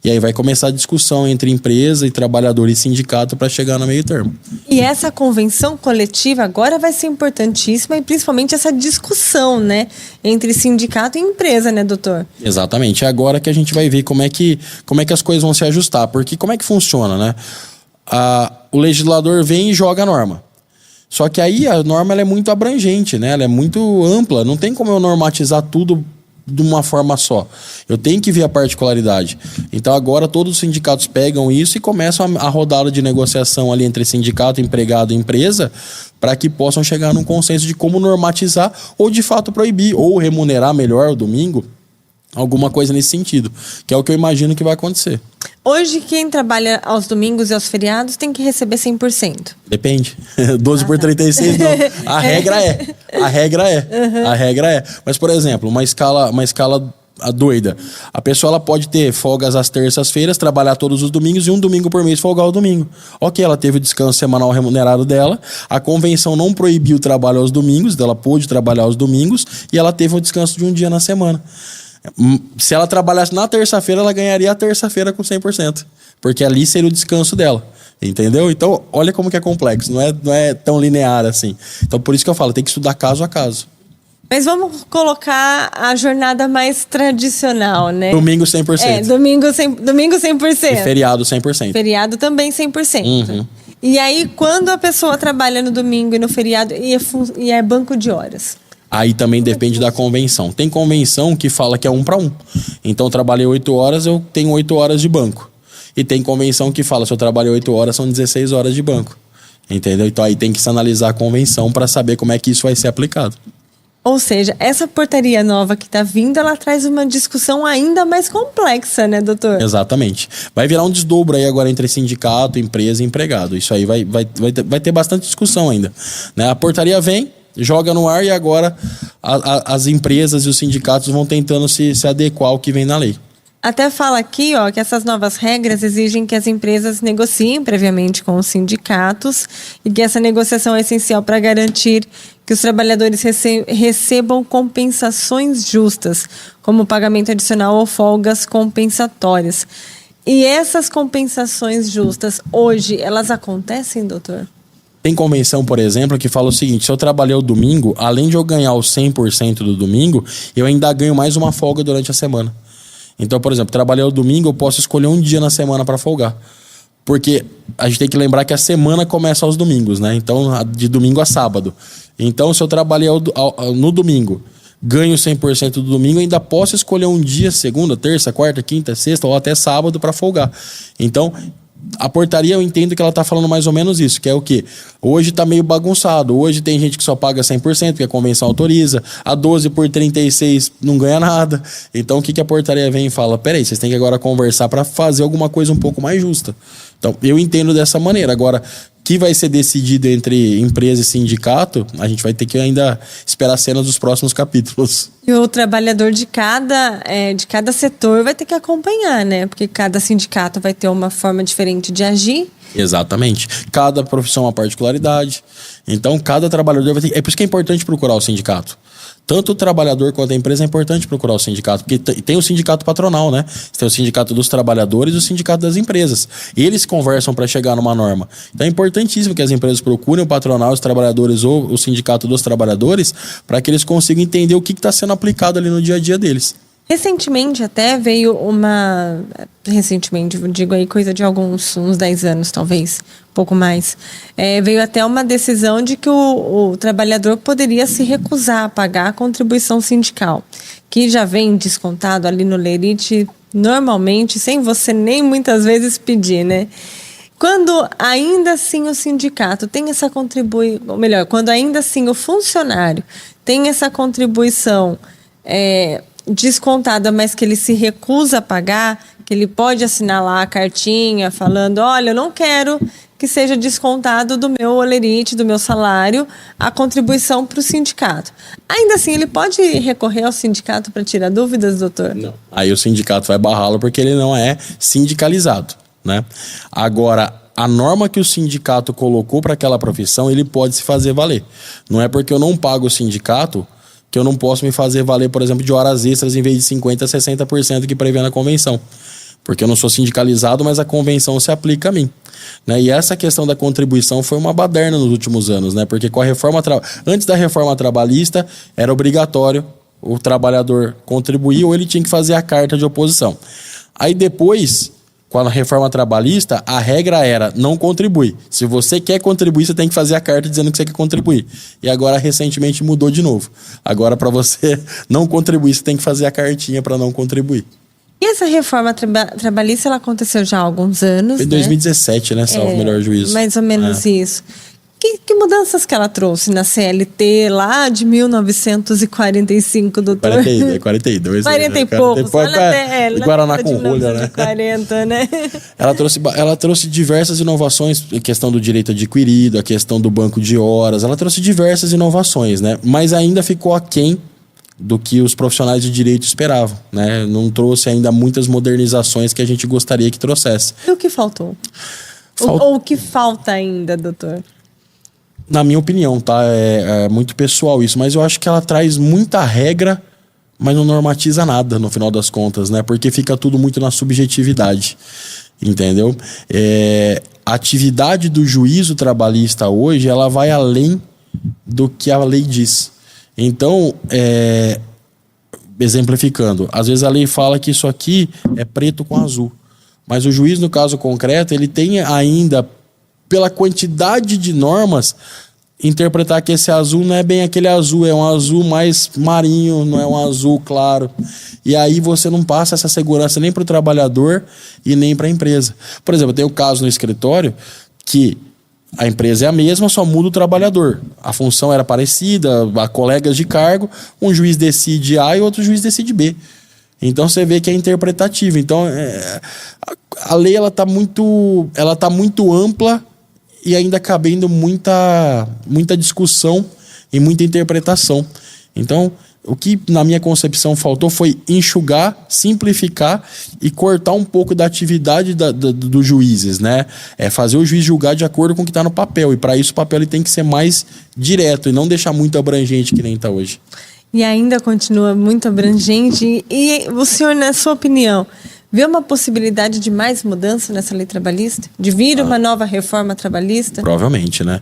E aí vai começar a discussão entre empresa e trabalhador e sindicato para chegar no meio termo. E essa convenção coletiva agora vai ser importantíssima e principalmente essa discussão, né, entre sindicato e empresa, né, doutor? Exatamente. É agora que a gente vai ver como é que as coisas vão se ajustar. Porque como é que funciona, né? O legislador vem e joga a norma. Só que aí a norma ela é muito abrangente, né? Ela é muito ampla. Não tem como eu normatizar tudo de uma forma só. Eu tenho que ver a particularidade. Então agora todos os sindicatos pegam isso e começam a rodada de negociação ali entre sindicato, empregado e empresa para que possam chegar num consenso de como normatizar ou de fato proibir ou remunerar melhor o domingo. Alguma coisa nesse sentido, que é o que eu imagino que vai acontecer. Hoje, quem trabalha aos domingos e aos feriados tem que receber 100%. Depende. 12/36 não. A regra é. A regra é. Mas, por exemplo, uma escala doida. A pessoa ela pode ter folgas às terças-feiras, trabalhar todos os domingos e um domingo por mês folgar o domingo. Ok, ela teve o descanso semanal remunerado dela, a convenção não proibiu o trabalho aos domingos, ela pôde trabalhar aos domingos e ela teve o descanso de um dia na semana. Se ela trabalhasse na terça-feira, ela ganharia a terça-feira com 100%. Porque ali seria o descanso dela. Entendeu? Então, olha como que é complexo. Não é tão linear assim. Então, por isso que eu falo, tem que estudar caso a caso. Mas vamos colocar a jornada mais tradicional, né? Domingo 100%. Domingo 100%. E feriado 100%. Feriado também 100%. Uhum. E aí, quando a pessoa trabalha no domingo e no feriado e é banco de horas? Aí também depende da convenção. Tem convenção que fala que é 1 para 1. Então, eu trabalhei 8 horas, eu tenho 8 horas de banco. E tem convenção que fala, se eu trabalhei 8 horas, são 16 horas de banco. Entendeu? Então, aí tem que se analisar a convenção para saber como é que isso vai ser aplicado. Ou seja, essa portaria nova que está vindo, ela traz uma discussão ainda mais complexa, né, doutor? Exatamente. Vai virar um desdobro aí agora entre sindicato, empresa e empregado. Isso aí vai ter bastante discussão ainda. Né? A portaria vem, joga no ar e agora as empresas e os sindicatos vão tentando se adequar ao que vem na lei. Até fala aqui, ó, que essas novas regras exigem que as empresas negociem previamente com os sindicatos e que essa negociação é essencial para garantir que os trabalhadores recebam compensações justas, como pagamento adicional ou folgas compensatórias. E essas compensações justas, hoje, elas acontecem, doutor? Tem convenção, por exemplo, que fala o seguinte: se eu trabalhei o domingo, além de eu ganhar os 100% do domingo, eu ainda ganho mais uma folga durante a semana. Então, por exemplo, trabalhei o domingo, eu posso escolher um dia na semana para folgar. Porque a gente tem que lembrar que a semana começa aos domingos, né? Então, de domingo a sábado. Então, se eu trabalhei no domingo, ganho 100% do domingo, ainda posso escolher um dia, segunda, terça, quarta, quinta, sexta ou até sábado para folgar. Então, A portaria, eu entendo que ela tá falando mais ou menos isso, que é o quê? Hoje tá meio bagunçado. Hoje tem gente que só paga 100%, porque a convenção autoriza. A 12 por 36 não ganha nada. Então, o que a portaria vem e fala? Peraí, vocês têm que agora conversar para fazer alguma coisa um pouco mais justa. Então, eu entendo dessa maneira. Agora, que vai ser decidido entre empresa e sindicato, a gente vai ter que ainda esperar cenas dos próximos capítulos. E o trabalhador de cada setor vai ter que acompanhar, né? Porque cada sindicato vai ter uma forma diferente de agir. Exatamente. Cada profissão é uma particularidade. Então, cada trabalhador vai ter... É por isso que é importante procurar o sindicato. Tanto o trabalhador quanto a empresa é importante procurar o sindicato, porque tem o sindicato patronal, né? Tem o sindicato dos trabalhadores e o sindicato das empresas. Eles conversam para chegar numa norma. Então é importantíssimo que as empresas procurem o patronal, os trabalhadores ou o sindicato dos trabalhadores para que eles consigam entender o que está sendo aplicado ali no dia a dia deles. Recentemente até veio uma... Recentemente, digo aí coisa de uns 10 anos talvez, um pouco mais. Veio até uma decisão de que o trabalhador poderia se recusar a pagar a contribuição sindical, que já vem descontado ali no lerite normalmente, sem você nem muitas vezes pedir, né? Quando ainda assim o sindicato tem essa contribuição, ou melhor, quando ainda assim o funcionário tem essa contribuição descontada, mas que ele se recusa a pagar, que ele pode assinar lá a cartinha falando, olha, eu não quero que seja descontado do meu olerite, do meu salário, a contribuição para o sindicato. Ainda assim, ele pode recorrer ao sindicato para tirar dúvidas, doutor? Não. Aí o sindicato vai barrá-lo porque ele não é sindicalizado, né? Agora, a norma que o sindicato colocou para aquela profissão, ele pode se fazer valer. Não é porque eu não pago o sindicato que eu não posso me fazer valer, por exemplo, de horas extras em vez de 50% a 60% que prevê na convenção. Porque eu não sou sindicalizado, mas a convenção se aplica a mim. Né? E essa questão da contribuição foi uma baderna nos últimos anos, né? Porque com a reforma antes da reforma trabalhista, era obrigatório o trabalhador contribuir ou ele tinha que fazer a carta de oposição. Aí depois, com a reforma trabalhista, a regra era não contribui. Se você quer contribuir, você tem que fazer a carta dizendo que você quer contribuir. E agora, recentemente, mudou de novo. Agora, para você não contribuir, você tem que fazer a cartinha para não contribuir. E essa reforma trabalhista, ela aconteceu já há alguns anos, Em 2017, né? Salvo o melhor juízo. Mais ou menos isso. Que mudanças que ela trouxe na CLT lá de 1945, doutor? 42. 40 e poucos. Guaraná com rolha, né? 40, né? Ela trouxe diversas inovações, a questão do direito adquirido, a questão do banco de horas. Ela trouxe diversas inovações, né? Mas ainda ficou aquém do que os profissionais de direito esperavam, né? Não trouxe ainda muitas modernizações que a gente gostaria que trouxesse. E o que faltou? Ou o que falta ainda, doutor? Na minha opinião, tá? É muito pessoal isso, mas eu acho que ela traz muita regra, mas não normatiza nada no final das contas, né? Porque fica tudo muito na subjetividade, entendeu? A atividade do juízo trabalhista hoje, ela vai além do que a lei diz. Então, exemplificando, às vezes a lei fala que isso aqui é preto com azul, mas o juiz, no caso concreto, ele tem ainda, pela quantidade de normas, interpretar que esse azul não é bem aquele azul, é um azul mais marinho, não é um azul claro. E aí você não passa essa segurança nem para o trabalhador e nem para a empresa. Por exemplo, tem o caso no escritório que a empresa é a mesma, só muda o trabalhador. A função era parecida, há colegas de cargo, um juiz decide A e outro juiz decide B. Então você vê que é interpretativo. Então a lei ela tá muito ampla e ainda cabendo muita discussão e muita interpretação. Então, o que na minha concepção faltou foi enxugar, simplificar e cortar um pouco da atividade dos juízes, né? Fazer o juiz julgar de acordo com o que está no papel. E para isso o papel ele tem que ser mais direto e não deixar muito abrangente que nem está hoje. E ainda continua muito abrangente. E o senhor, na sua opinião, vê uma possibilidade de mais mudança nessa lei trabalhista? De vir uma nova reforma trabalhista? Provavelmente, né?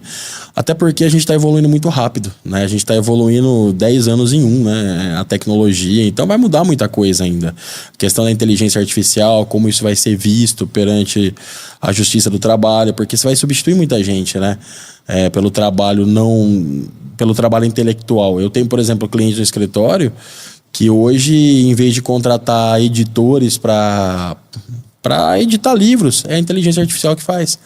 Até porque a gente está evoluindo muito rápido, né? A gente está evoluindo 10 anos em um, né? A tecnologia, então vai mudar muita coisa ainda. A questão da inteligência artificial, como isso vai ser visto perante a justiça do trabalho, porque isso vai substituir muita gente, né? Pelo trabalho intelectual. Eu tenho, por exemplo, clientes no escritório que hoje, em vez de contratar editores para para editar livros. É a inteligência artificial que faz.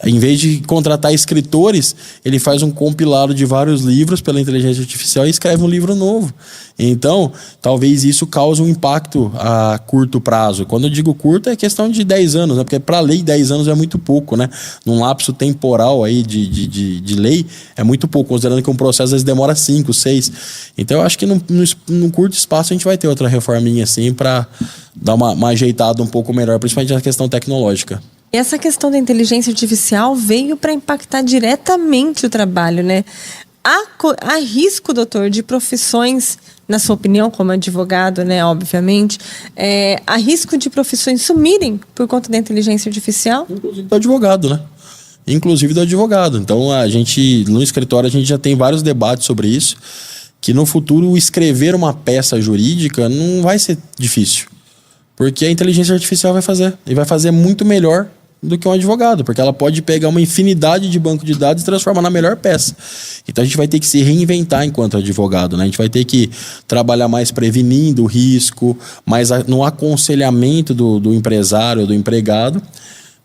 Em vez de contratar escritores, ele faz um compilado de vários livros pela inteligência artificial e escreve um livro novo. Então, talvez isso cause um impacto a curto prazo. Quando eu digo curto, é questão de 10 anos, né? Porque para a lei 10 anos é muito pouco, né? Num lapso temporal aí de lei, é muito pouco, considerando que um processo às vezes demora 5, 6. Então, eu acho que num curto espaço a gente vai ter outra reforminha assim para dar uma ajeitada um pouco melhor, principalmente na questão tecnológica. E essa questão da inteligência artificial veio para impactar diretamente o trabalho, né? Há risco, doutor, de profissões, na sua opinião, como advogado, né, obviamente, há risco de profissões sumirem por conta da inteligência artificial? Inclusive do advogado, né? Inclusive do advogado. Então, no escritório, a gente já tem vários debates sobre isso, que no futuro escrever uma peça jurídica não vai ser difícil. Porque a inteligência artificial vai fazer. E vai fazer muito melhor do que um advogado. Porque ela pode pegar uma infinidade de banco de dados e transformar na melhor peça. Então a gente vai ter que se reinventar enquanto advogado, né? A gente vai ter que trabalhar mais prevenindo o risco, mais no aconselhamento do empresário, do empregado,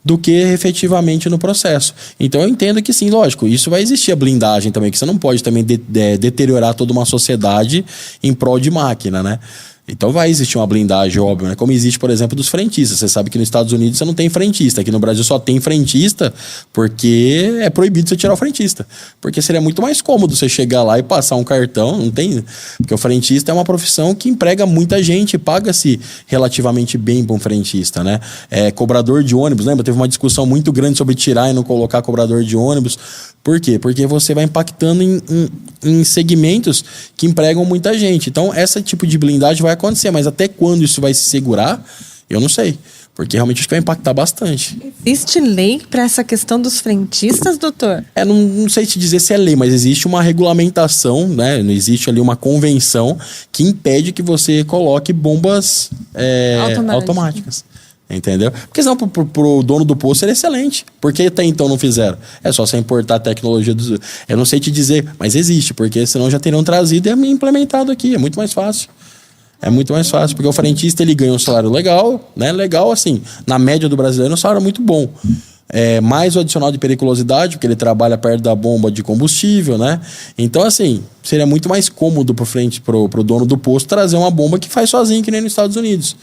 do que efetivamente no processo. Então eu entendo que sim, lógico, isso vai existir a blindagem também, que você não pode também deteriorar toda uma sociedade em prol de máquina, né? Então vai existir uma blindagem, óbvio, né? Como existe, por exemplo, dos frentistas. Você sabe que nos Estados Unidos você não tem frentista. Aqui no Brasil só tem frentista porque é proibido você tirar o frentista. Porque seria muito mais cômodo você chegar lá e passar um cartão, não tem... Porque o frentista é uma profissão que emprega muita gente, paga-se relativamente bem para um frentista, né? Cobrador de ônibus, lembra? Teve uma discussão muito grande sobre tirar e não colocar cobrador de ônibus. Por quê? Porque você vai impactando em segmentos que empregam muita gente. Então, esse tipo de blindagem vai acontecer, mas até quando isso vai se segurar, eu não sei. Porque realmente acho que vai impactar bastante. Existe lei para essa questão dos frentistas, doutor? Não sei te dizer se é lei, mas existe uma regulamentação, né? Existe ali uma convenção que impede que você coloque bombas automáticas. Entendeu? Porque senão pro dono do posto seria excelente. Por que até então não fizeram? É só você importar a tecnologia dos... Eu não sei te dizer, mas existe, porque senão já teriam trazido e implementado aqui. É muito mais fácil. É muito mais fácil, porque o frentista ele ganha um salário legal, né? Legal, assim, na média do brasileiro, um salário muito bom. Mais o adicional de periculosidade, porque ele trabalha perto da bomba de combustível, né? Então, assim, seria muito mais cômodo pro dono do posto trazer uma bomba que faz sozinho, que nem nos Estados Unidos.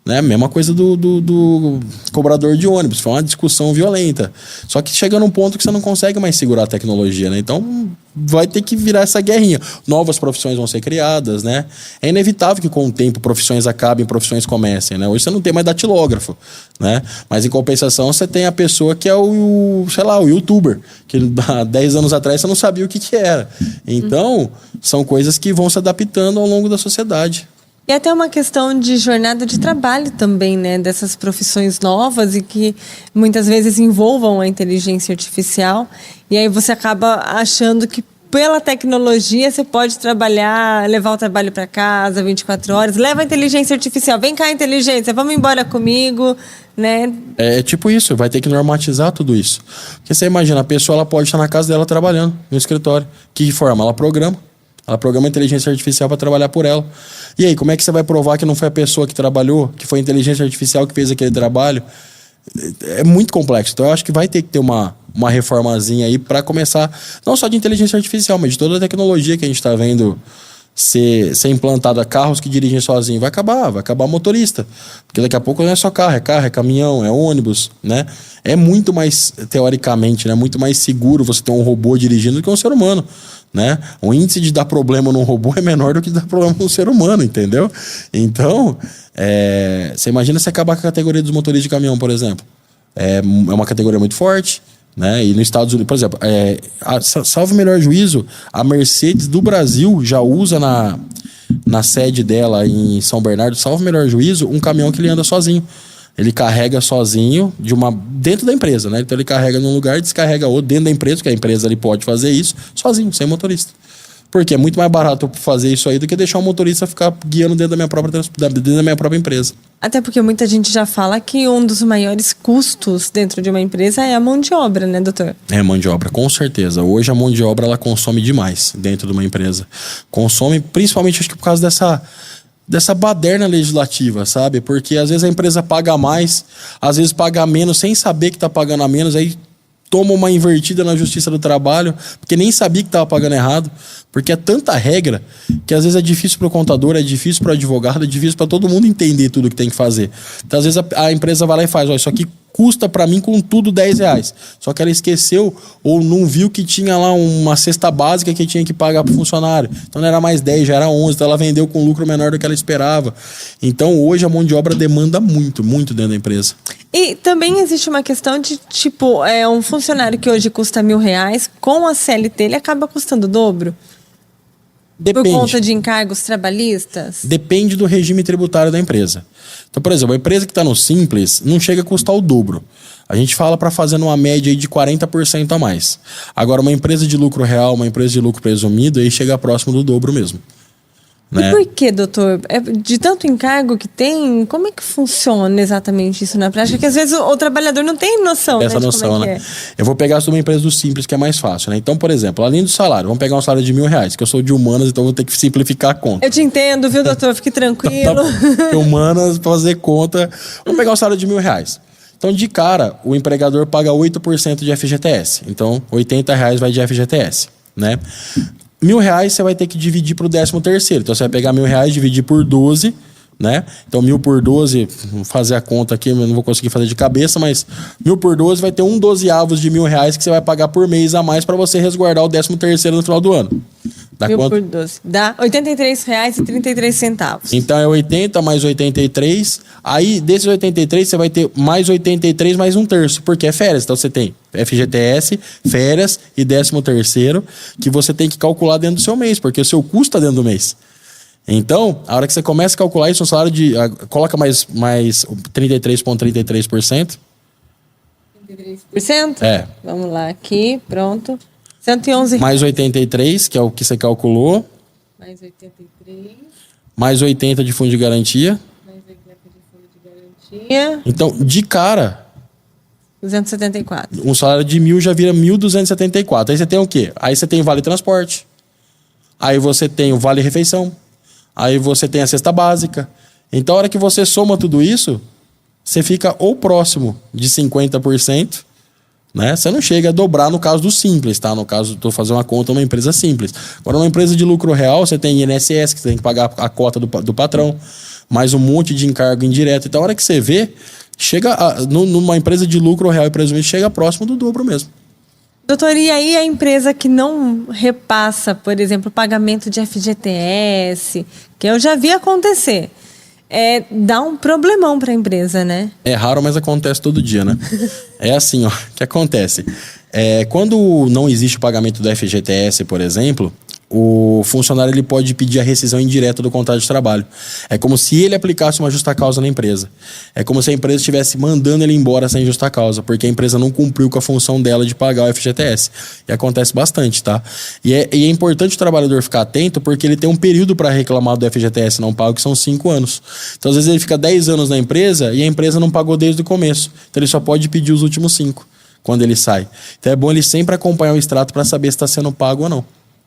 Né? Mesma coisa do cobrador de ônibus. Foi uma discussão violenta. Só que chega num ponto que você não consegue mais segurar a tecnologia, né? Então vai ter que virar essa guerrinha. Novas profissões vão ser criadas, né? É inevitável que com o tempo profissões acabem, profissões comecem, né? Hoje você não tem mais datilógrafo, né? Mas em compensação você tem a pessoa que é o youtuber, que há 10 anos atrás você não sabia o que era. Então são coisas que vão se adaptando ao longo da sociedade. E até uma questão de jornada de trabalho também, né? Dessas profissões novas e que muitas vezes envolvam a inteligência artificial. E aí você acaba achando que pela tecnologia você pode trabalhar, levar o trabalho para casa 24 horas. Leva a inteligência artificial. Vem cá, inteligência, vamos embora comigo, né? É tipo isso, vai ter que normatizar tudo isso. Porque você imagina, a pessoa ela pode estar na casa dela trabalhando, no escritório. Que forma? Ela programa a inteligência artificial para trabalhar por ela. E aí, como é que você vai provar que não foi a pessoa que trabalhou, que foi a inteligência artificial que fez aquele trabalho? É muito complexo. Então, eu acho que vai ter que ter uma reformazinha aí para começar, não só de inteligência artificial, mas de toda a tecnologia que a gente está vendo ser implantada. Carros que dirigem sozinho. Vai acabar motorista. Porque daqui a pouco não é só carro, é caminhão, é ônibus, né? É muito mais, teoricamente, né? Muito mais seguro você ter um robô dirigindo do que um ser humano. Né? O índice de dar problema num robô é menor do que dar problema num ser humano, entendeu? Então, você imagina se acabar com a categoria dos motoristas de caminhão, por exemplo. É uma categoria muito forte, né? E nos Estados Unidos, por exemplo, salvo o melhor juízo, a Mercedes do Brasil já usa na sede dela em São Bernardo, salvo o melhor juízo, um caminhão que ele anda sozinho. Ele carrega sozinho dentro da empresa, né? Então ele carrega num lugar e descarrega outro dentro da empresa, porque a empresa ele pode fazer isso sozinho, sem motorista. Porque é muito mais barato fazer isso aí do que deixar um motorista ficar guiando dentro da minha própria empresa. Até porque muita gente já fala que um dos maiores custos dentro de uma empresa é a mão de obra, né, doutor? É a mão de obra, com certeza. Hoje a mão de obra ela consome demais dentro de uma empresa. Consome principalmente acho que por causa dessa baderna legislativa, sabe? Porque às vezes a empresa paga mais, às vezes paga menos sem saber que está pagando a menos, aí toma uma invertida na Justiça do Trabalho, porque nem sabia que estava pagando errado, porque é tanta regra que às vezes é difícil para o contador, é difícil para o advogado, é difícil para todo mundo entender tudo que tem que fazer. Então às vezes a empresa vai lá e faz, ó, isso aqui custa para mim com tudo R$10. Só que ela esqueceu ou não viu que tinha lá uma cesta básica que tinha que pagar para o funcionário. Então não era mais 10, já era 11. Então ela vendeu com lucro menor do que ela esperava. Então hoje a mão de obra demanda muito, muito dentro da empresa. E também existe uma questão de, tipo, um funcionário que hoje custa R$1.000, com a CLT ele acaba custando o dobro? Depende. Por conta de encargos trabalhistas? Depende do regime tributário da empresa. Então, por exemplo, a empresa que está no Simples não chega a custar o dobro. A gente fala para fazer uma média aí de 40% a mais. Agora, uma empresa de lucro real, uma empresa de lucro presumido, aí chega próximo do dobro mesmo. Né? E por que, doutor? De tanto encargo que tem, como é que funciona exatamente isso na prática? Porque às vezes o trabalhador não tem noção, essa de noção, como é né? que é. Eu vou pegar uma empresa do Simples, que é mais fácil, né? Então, por exemplo, além do salário, vamos pegar um salário de R$1.000, que eu sou de humanas, então vou ter que simplificar a conta. Eu te entendo, viu, doutor? Fique tranquilo. Porque humanas, pra fazer conta, vamos pegar um salário de R$1.000. Então, de cara, o empregador paga 8% de FGTS. Então, R$80 vai de FGTS, né? R$1.000 você vai ter que dividir para o 13º. Então, você vai pegar R$1.000 e dividir por 12, né? Então, 1.000 por 12, vou fazer a conta aqui, eu não vou conseguir fazer de cabeça, mas 1.000 por 12 vai ter 1/12 de R$1.000 que você vai pagar por mês a mais para você resguardar o 13º no final do ano. Dá 1.000 quanto? por 12. Dá R$83,33. Então é 80 mais 83. Aí, desses 83, você vai ter mais 83 mais 1/3, porque é férias. Então você tem FGTS, férias e 13º, que você tem que calcular dentro do seu mês, porque o seu custo está dentro do mês. Então, a hora que você começa a calcular isso, um salário de. Coloca mais 33,33%. 33%? É. Vamos lá, aqui, pronto. R$111. Mais 83, que é o que você calculou. Mais 83. Mais 80 de fundo de garantia. Mais 80 de fundo de garantia. Então, de cara, 274. um salário de 1.000 já vira 1.274. Aí você tem o quê? Aí você tem o vale transporte. Aí você tem o vale refeição. Aí você tem a cesta básica. Então, a hora que você soma tudo isso, você fica ou próximo de 50%, né? Você não chega a dobrar no caso do Simples, tá? No caso, estou fazendo uma conta numa empresa simples. Agora, numa empresa de lucro real, você tem INSS, que você tem que pagar a cota do patrão, mais um monte de encargo indireto. Então, a hora que você vê, numa empresa de lucro real e presumido, chega próximo do dobro mesmo. Doutor, e aí a empresa que não repassa, por exemplo, o pagamento de FGTS, que eu já vi acontecer, dá um problemão para a empresa, né? É raro, mas acontece todo dia, né? É assim, ó, o que acontece? Quando não existe o pagamento do FGTS, por exemplo, o funcionário ele pode pedir a rescisão indireta do contrato de trabalho. É como se ele aplicasse uma justa causa na empresa. É como se a empresa estivesse mandando ele embora sem justa causa, porque a empresa não cumpriu com a função dela de pagar o FGTS. E acontece bastante, tá? E é importante o trabalhador ficar atento, porque ele tem um período para reclamar do FGTS não pago, que são 5 anos. Então, às vezes, ele fica 10 anos na empresa e a empresa não pagou desde o começo. Então, ele só pode pedir os últimos 5 quando ele sai. Então, é bom ele sempre acompanhar o extrato para saber se está sendo pago ou não.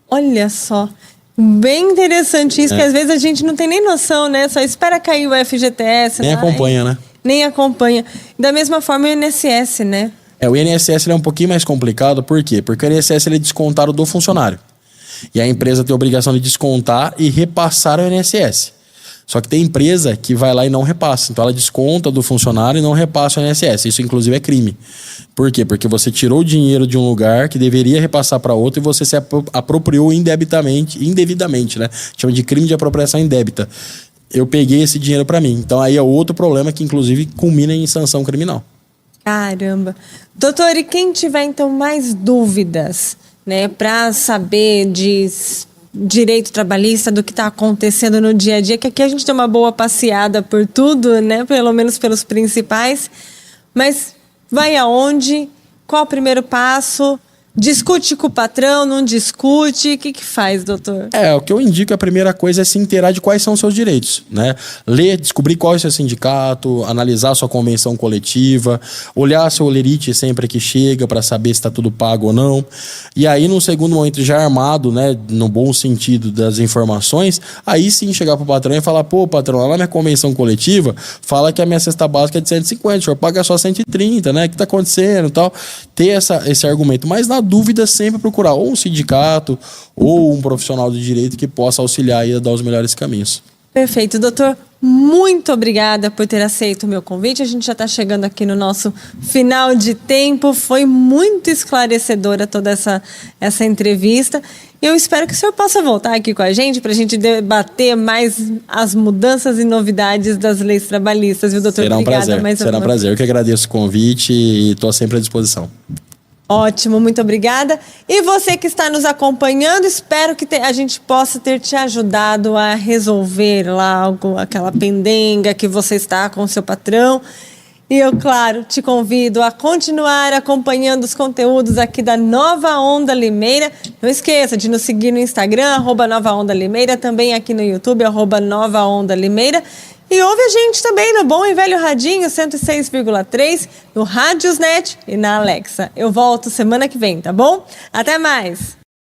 Olha só, bem interessante isso, que às vezes a gente não tem nem noção, né? Só espera cair o FGTS. Nem acompanha, né? Nem acompanha. Da mesma forma o INSS, né? O INSS ele é um pouquinho mais complicado, por quê? Porque o INSS ele é descontado do funcionário. E a empresa tem a obrigação de descontar e repassar ao INSS. Só que tem empresa que vai lá e não repassa. Então ela desconta do funcionário e não repassa o INSS. Isso, inclusive, é crime. Por quê? Porque você tirou o dinheiro de um lugar que deveria repassar para outro e você se apropriou indevidamente, né? Chama de crime de apropriação indébita. Eu peguei esse dinheiro para mim. Então aí é outro problema que, inclusive, culmina em sanção criminal. Caramba. Doutor, e quem tiver, então, mais dúvidas, né, para saber de direito trabalhista, do que está acontecendo no dia a dia, que aqui a gente tem uma boa passeada por tudo, né? Pelo menos pelos principais. Mas vai aonde? Qual o primeiro passo? Discute com o patrão, não discute? O que faz, doutor? O que eu indico, a primeira coisa é se inteirar de quais são os seus direitos, né? Ler, descobrir qual é o seu sindicato, analisar a sua convenção coletiva, olhar seu olerite sempre que chega para saber se está tudo pago ou não. E aí, no segundo momento, já armado, né, no bom sentido das informações, aí sim chegar pro patrão e falar: pô, patrão, lá na minha convenção coletiva, fala que a minha cesta básica é de 150, o senhor paga só 130, né? O que tá acontecendo e tal? Ter esse argumento. Mas na dúvida, sempre procurar ou um sindicato ou um profissional de direito que possa auxiliar e dar os melhores caminhos. Perfeito, doutor. Muito obrigada por ter aceito o meu convite. A gente já está chegando aqui no nosso final de tempo. Foi muito esclarecedora toda essa entrevista. Eu espero que o senhor possa voltar aqui com a gente para a gente debater mais as mudanças e novidades das leis trabalhistas. Viu, doutor? Será um prazer. Será um prazer. Eu que agradeço o convite e estou sempre à disposição. Ótimo, muito obrigada. E você que está nos acompanhando, espero que a gente possa ter te ajudado a resolver lá aquela pendenga que você está com o seu patrão. E eu, claro, te convido a continuar acompanhando os conteúdos aqui da Nova Onda Limeira. Não esqueça de nos seguir no Instagram, @NovaOndaLimeira, também aqui no YouTube, @NovaOndaLimeira. E ouve a gente também no Bom e Velho Radinho 106,3, no Rádiosnet e na Alexa. Eu volto semana que vem, tá bom? Até mais!